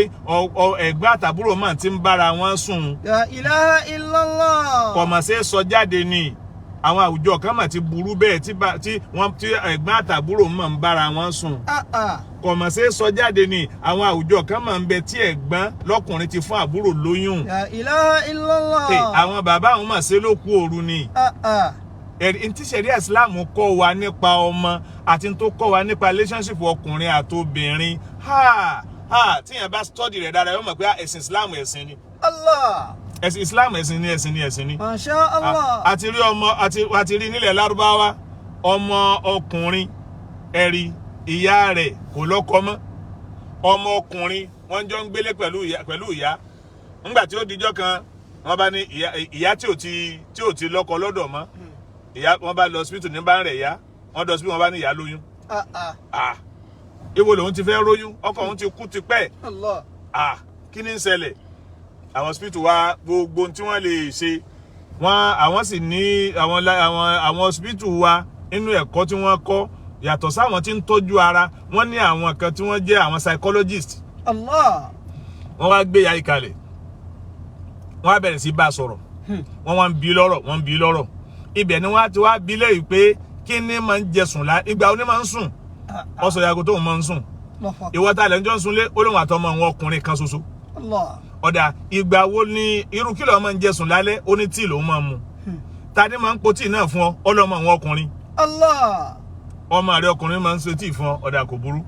ẹ̀gbọ́n àtàbúrò máa ti ń bára wọn sùn. La ilaha illallah. kọ̀mọ̀ṣẹ́ sọ jáde ni àwọn àwùjọ kan mà ti burú bẹ́ẹ̀ tí ẹ̀gbọ́n àtàbúrò máa ń bára wọn sùn. kọ̀mọ̀ṣẹ́ sọ jáde ni àwọn àwùjọ kan máa ń bẹ tí ẹ̀gbọ́n lọ́kùnrin ti fún àbúrò lóyún. La ilaha illallah. àwọn bàbá àwọn mà ṣe ló kú òru ni. Ntí ṣẹ̀ríà Ìsìlámù kọ́ wa nípa ọmọ àti tó kọ́ wa nípa relationship ọkùnrin àtobìnrin tíyẹn bá study rẹ̀ dára yóò mọ̀ pé ẹ̀sìn Ìsìlámù ẹ̀sìn ni. Allah. ẹ̀sìn Ìsìlámù ẹ̀sìn ni. Masha Allah. àti rí nílẹ̀ Lárúbáwá ọmọ ọkùnrin ẹ̀rí ìyá rẹ̀ kò lọ́kọ mọ́ ọmọ ọkùnrin wọ́n jọ ń gbélé pẹ̀lú ìyá nígbà tí ó dijọ́ kan wọ́n bá ní ìyá tí ò ti lọ́kọ lọ́dọ̀ mọ́ ìyá wọ́n bá lọ hospital ní bá ń rẹ̀ ìyá wọ́n dọ̀ hospital wọ́n bá ní ìyá lóyún. Ibo lòun ti fẹ́ róyún ọkọ òun ti kú tipẹ́. Kí ni ń ṣẹlẹ̀ àwọn hospital wa gbogbo tí wọ́n lè ṣe àwọn sì ní àwọn hospital wa nínú ẹ̀kọ́ tí wọ́n kọ́ yàtọ̀ sáwọn tí ń tọ́jú ara wọ́n ní àwọn kan tí wọ́n jẹ́ àwọn psychologist. Allah. wọ́n wá gbé ya ìkàlẹ̀ wọ́n wá bẹ̀rẹ̀ sí bá a sọ̀rọ̀ wọ́n wá ń bi lọ́rọ̀ ibẹ̀ ni wọ́n ti wá bi lẹ́yìn pé kí ni máa ń jẹ sùn ìgbà oní máa ń sùn ọ̀sọ̀ yàgò tóun máa ń sùn ìwọ ta lẹ́ ń jọ ń sunlé olóhùn àtọmọ àwọn ọkùnrin kan ṣoṣo. ọ̀dà ìgbà wo ni irú kìlọ̀ máa ń jẹ sùn lálẹ́ ó ní tíì lòun máa ń mu tani máa ń po tíì náà fún ọ ọlọ́mọ àwọn ọkùnrin. ọmọ rẹ ọkùnrin máa ń ṣe tíì fún ọ ọ̀dà kò burú.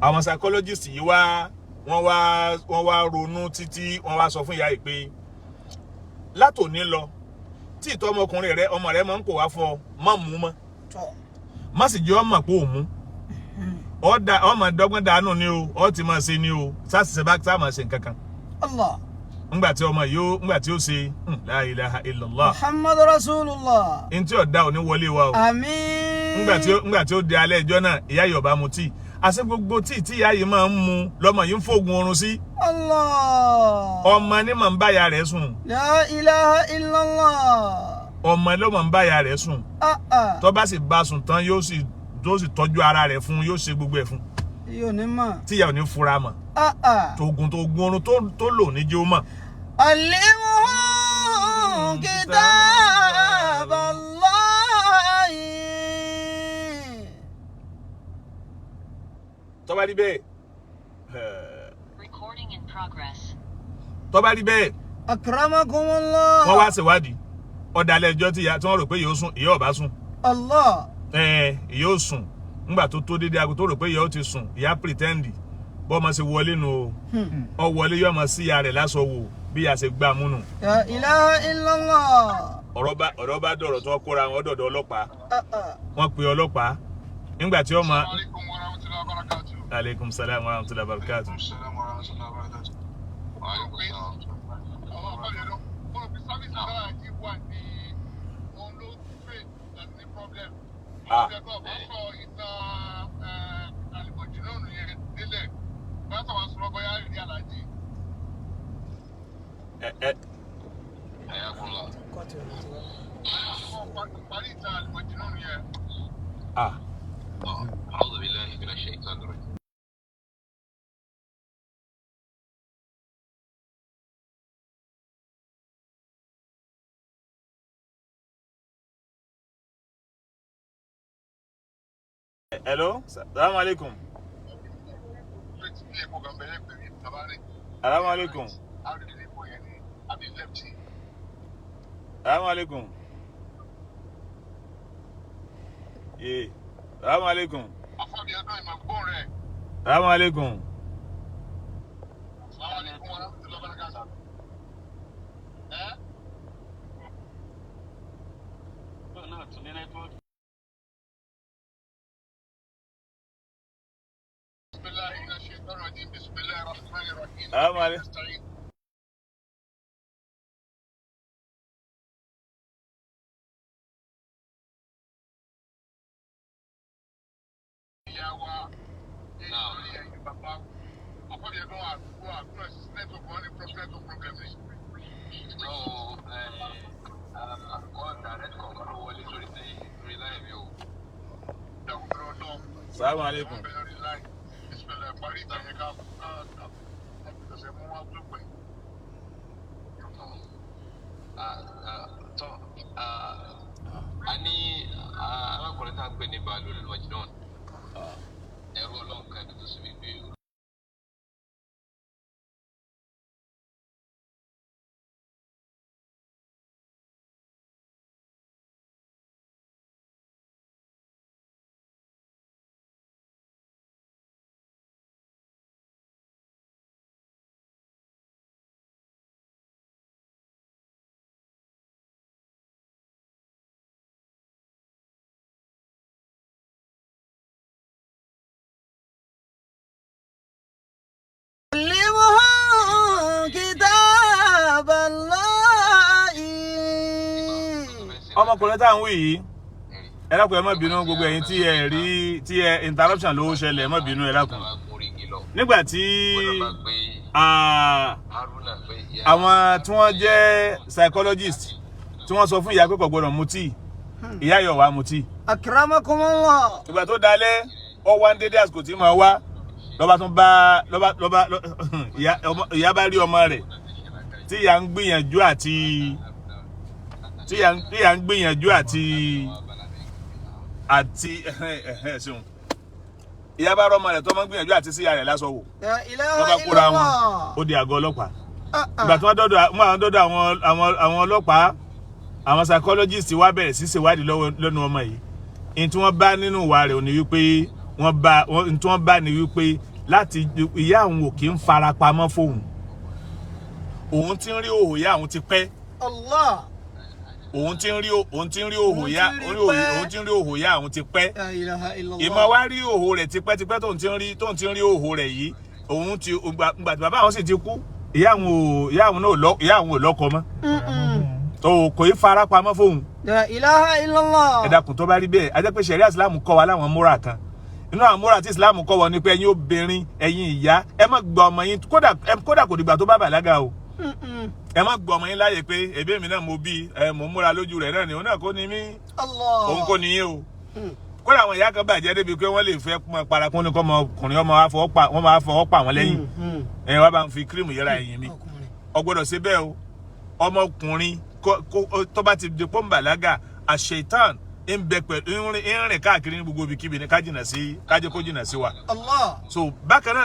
àwọn psychologist yìí wọ́n wá ronú títí wọ́n wá sọ fún ìyá yìí pé látòní lọ tí ìtọ́ ọmọkùnrin ọmọ rẹ máa ń kó wá fún ọ má mú mọ́ má sì jẹ́ ọmọ pé ò mú ọmọ dọ́gbọ́n dànù ni o ọ ti máa ṣe ni o sáà bá tá máa ṣe nǹkan kan. ńgbà tí ọmọ yìí ńgbà tí ó ṣe la ilaha illallah Muhammadu Rasulullah ntí ọ̀dà ò ní wọlé wa o. Àmín. ńgbà tí ó di alẹ́ ẹjọ́ náà ìyá yìí ọba mu tíì àṣẹ gbogbo tíì tí ìyá yìí máa ń mu lọ́mọ yìí ń fògùn oorun sí. Allah. ọmọ ní màá ń bá ìyá rẹ̀ sùn. La ilaha illallah. ọmọ ló mọ̀ ń bá ìyá rẹ̀ sùn. tó bá sì bá sùn tán yóò sì tọ́jú ara rẹ̀ fún yóò ṣe gbogbo ẹ̀ fún. yóò ní mọ̀. tíyà ò ní fura mọ̀. tògùn oorun tó lò ní jẹ́ ó mọ̀. Allimuhu kitaballahi. tó bá rí bẹ́ẹ̀. Recording in progress. tó bá rí bẹ́ẹ̀. Akramakumullah. wọ́n wá ṣèwádìí ọ̀dàlẹ̀ ẹjọ́ tí wọ́n rò pé yóò sùn ìyá ọ̀bá sùn. Allah. ìyá ò sùn ńgbà tó dédé aago tó rò pé ìyá ó ti sùn ìyá pretend bọ́ ọmọ ṣe wọlé nù o ọ wọlé yọ ọmọ sí ìyá rẹ̀ lásọ wò bí ìyá ṣe gbà múnú. La ilaha illallah. ọ̀rọ̀ bá dọ̀rọ̀ tó kóra wọn dọ̀dọ̀ ọlọ́pàá wọ́n pe ọlọ́pàá nígbà tí ọmọ. aleykum salaam wa rahmatullahi wa barakatuh. Hello, salamu alaikum. Salamu alaikum. Salamu alaikum. Yeah. Salamu alaikum. Salamu alaikum. بسم الله الرحمن الرحيم. Salamu alaikum. Salamu alaikum. Ani arákùnrin tá a pè ní bàálù lọ́jọ́ ẹ̀rọ ọlọ́run kan tó sì wípé Ọmọkùnrin tá à ń wí yìí ẹ dákun ẹ má bínú gbogbo ẹ̀yin tí ẹ rí tí ẹ interruption ló ṣẹlẹ̀ ẹ má bínú ẹ dákun. Nígbà tí àwọn tí wọ́n jẹ́ psychologist tí wọ́n sọ fún ìyá pé kò gbọdọ̀ mutí ìyá yọ̀ wá mutí. Akramakumullah. Ìgbà tó dalẹ̀ ọ wá ń dédé àsìkò tí mo wá lọ́ba tún bá ìyá bá rí ọmọ rẹ̀ tí ìyá ń gbìyànjú àti ṣeun ìyá bá rọmọ rẹ̀ tó máa ń gbìyànjú àti síyá rẹ̀ lásọ wò wọ́n bá kóra wọn ó di àgọ́ ọlọ́pàá. Ìgbà tí wọ́n dọ́dọ̀ àwọn ọlọ́pàá àwọn psychologist wá bẹ̀rẹ̀ sí ṣèwádìí lẹ́nu ọmọ yìí ní tí wọ́n bá nínú ìwà rẹ̀ ò ní wípé tí wọ́n bá ní wípé láti ìyá àwọn ò kì í fara pamọ́ fóun òun ti ń rí òhò ìyá àwọn ti pẹ́. Allah. Òun ti ń rí òhò ìyá àwọn ti pẹ́. Ìmọ̀ wá rí òhò rẹ̀ tipẹ́tipẹ́ tóun ti ń rí òhò rẹ̀ yìí òun ti gbà tí bàbá àwọn sì ti kú ìyá àwọn ò lọ́kọ mọ́. O kò í fara pamọ́ fóun. La ilaha illallah. Ẹ dákun tó bá rí bẹ́ẹ̀ a jẹ́ pé ṣẹ̀ríà Islam kọ́ wa láwọn múra kan inú àwọn múra tí Islam kọ́ wọ ni pé ẹ̀yin obìnrin ẹ̀yin ìyá ẹ má gba ọmọ yín kódà kò dìgbà tó bá bàlágà o. Ẹ má gba ọmọ yín láyè pé ẹbí mi náà mo bí mo múra lójú rẹ̀ náà ni òun náà kò ní mí òun kò ní yín o. Kódà àwọn ìyá kan bàjẹ́ débi pé wọ́n lè fẹ́ parakún ní kọ́ ọmọkùnrin wọ́n máa fọwọ́ pa wọ́n lẹ́yìn wọ́n bá ń fi kírímù yẹra ẹ̀yìn mi ó gbọ́dọ̀ ṣe bẹ́ẹ̀ o. Ọmọkùnrin tó bá ti di pọ́ńbàlágà àṣetán ń bẹ pẹ̀lú ìrìn káàkiri ní gbogbo ibikíbi ní kájẹ́ kó jìnnà sí wa. So bákan náà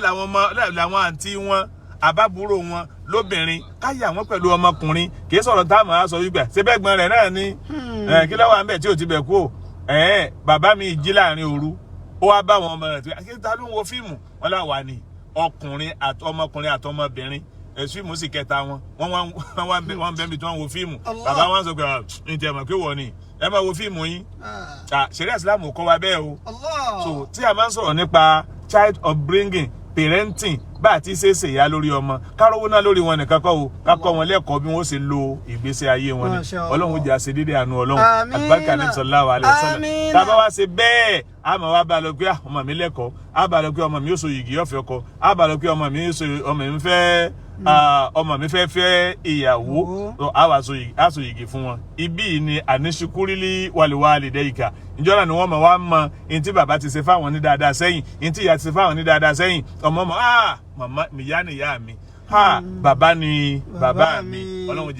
làwọn àǹtí wọn àbábúrò wọn lóbìnrin káyà wọn pẹ̀lú ọmọkùnrin kì í sọ̀rọ̀ táwọn á sọ wípé ṣébẹ́gbọ́n rẹ̀ náà ni kí ló wà ń bẹ̀ tí ò ti bẹ̀ kú o bàbá mi jí láàrin òru ó wá bá wọn ọmọ rẹ̀ tí kí ta ló ń wo fíìmù wọn láwa ni ọmọkùnrin àtọmọbìnrin fíìmù sì kẹta wọn bẹ́ẹ̀ bí tí wọ́n wo fíìmù bàbá wọn sọ pé ní tẹ̀ mọ̀ pé wọ́n ni ẹ máa wo fíìmù yín ṣẹ̀ríà Islam kọ́ wa bẹ́ẹ̀ o. So tí a máa ń sọ̀rọ̀ nípa child upbringing parenting bá àti ṣeéṣe ìyá lórí ọmọ kárówó náà lórí wọn nìkan kọ́ o ká kọ́ wọn lẹ́kọ̀ọ́ bí wọ́n ṣe lo ìgbésí ayé wọn ni Ọlọ́run jẹ́ àṣẹ dídé àánú Ọlọ́run àgbàkà ní sallallahu alaihi wasallam tá a bá wá ṣe bẹ́ẹ̀ a máa wá bá lọ pé ọmọ mi lẹ́kọ̀ọ́ a bá lọ pé ọmọ mi yóò so yìgì ọ̀fẹ́ ọkọ a bá lọ pé ọmọ mi fẹ́ ìyàwó a so yìgì fún wọn. Ibi ni àníṣukúrílì wàlíwàlídẹ́yìká ìjọba ni wọ́n mọ̀ wá mọ ẹni tí bàbá ti ṣe fáwọn ní dáadáa sẹ́yìn ẹni tí ìyá ti ṣe fáwọn ní dáadáa sẹ́yìn ọmọ mọ̀ màmá ìyá nìyá mi ha bàbá ni bàbá mi Ọlọ́run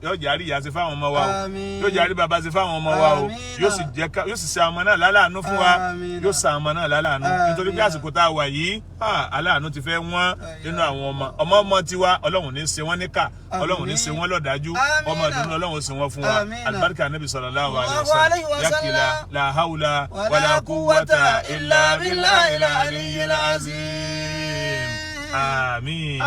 yóò jàrí ìyá ṣe fáwọn ọmọ wa o yóò jàrí bàbá ṣe fáwọn ọmọ wa o yóò sì ṣe àwọn ọmọ náà láláàánú fún wa yóò ṣe àwọn ọmọ náà láláàánú nítorí pé àsìkò tá a wà yìí aláàánú ti fẹ́ wọ́n nínú àwọn ọmọ tiwa Ọlọ́run ní ṣe wọ́n níkà Ọlọ́run ní ṣe wọ́n lọ́dájú ọmọ ìdùnnú Ọlọ́run ṣe wọ́n fún wa alibarika nabi sallallahu alaihi wasallam yakila la hawla wala quwwata illa billahi al-aliyyil azim. Àmín.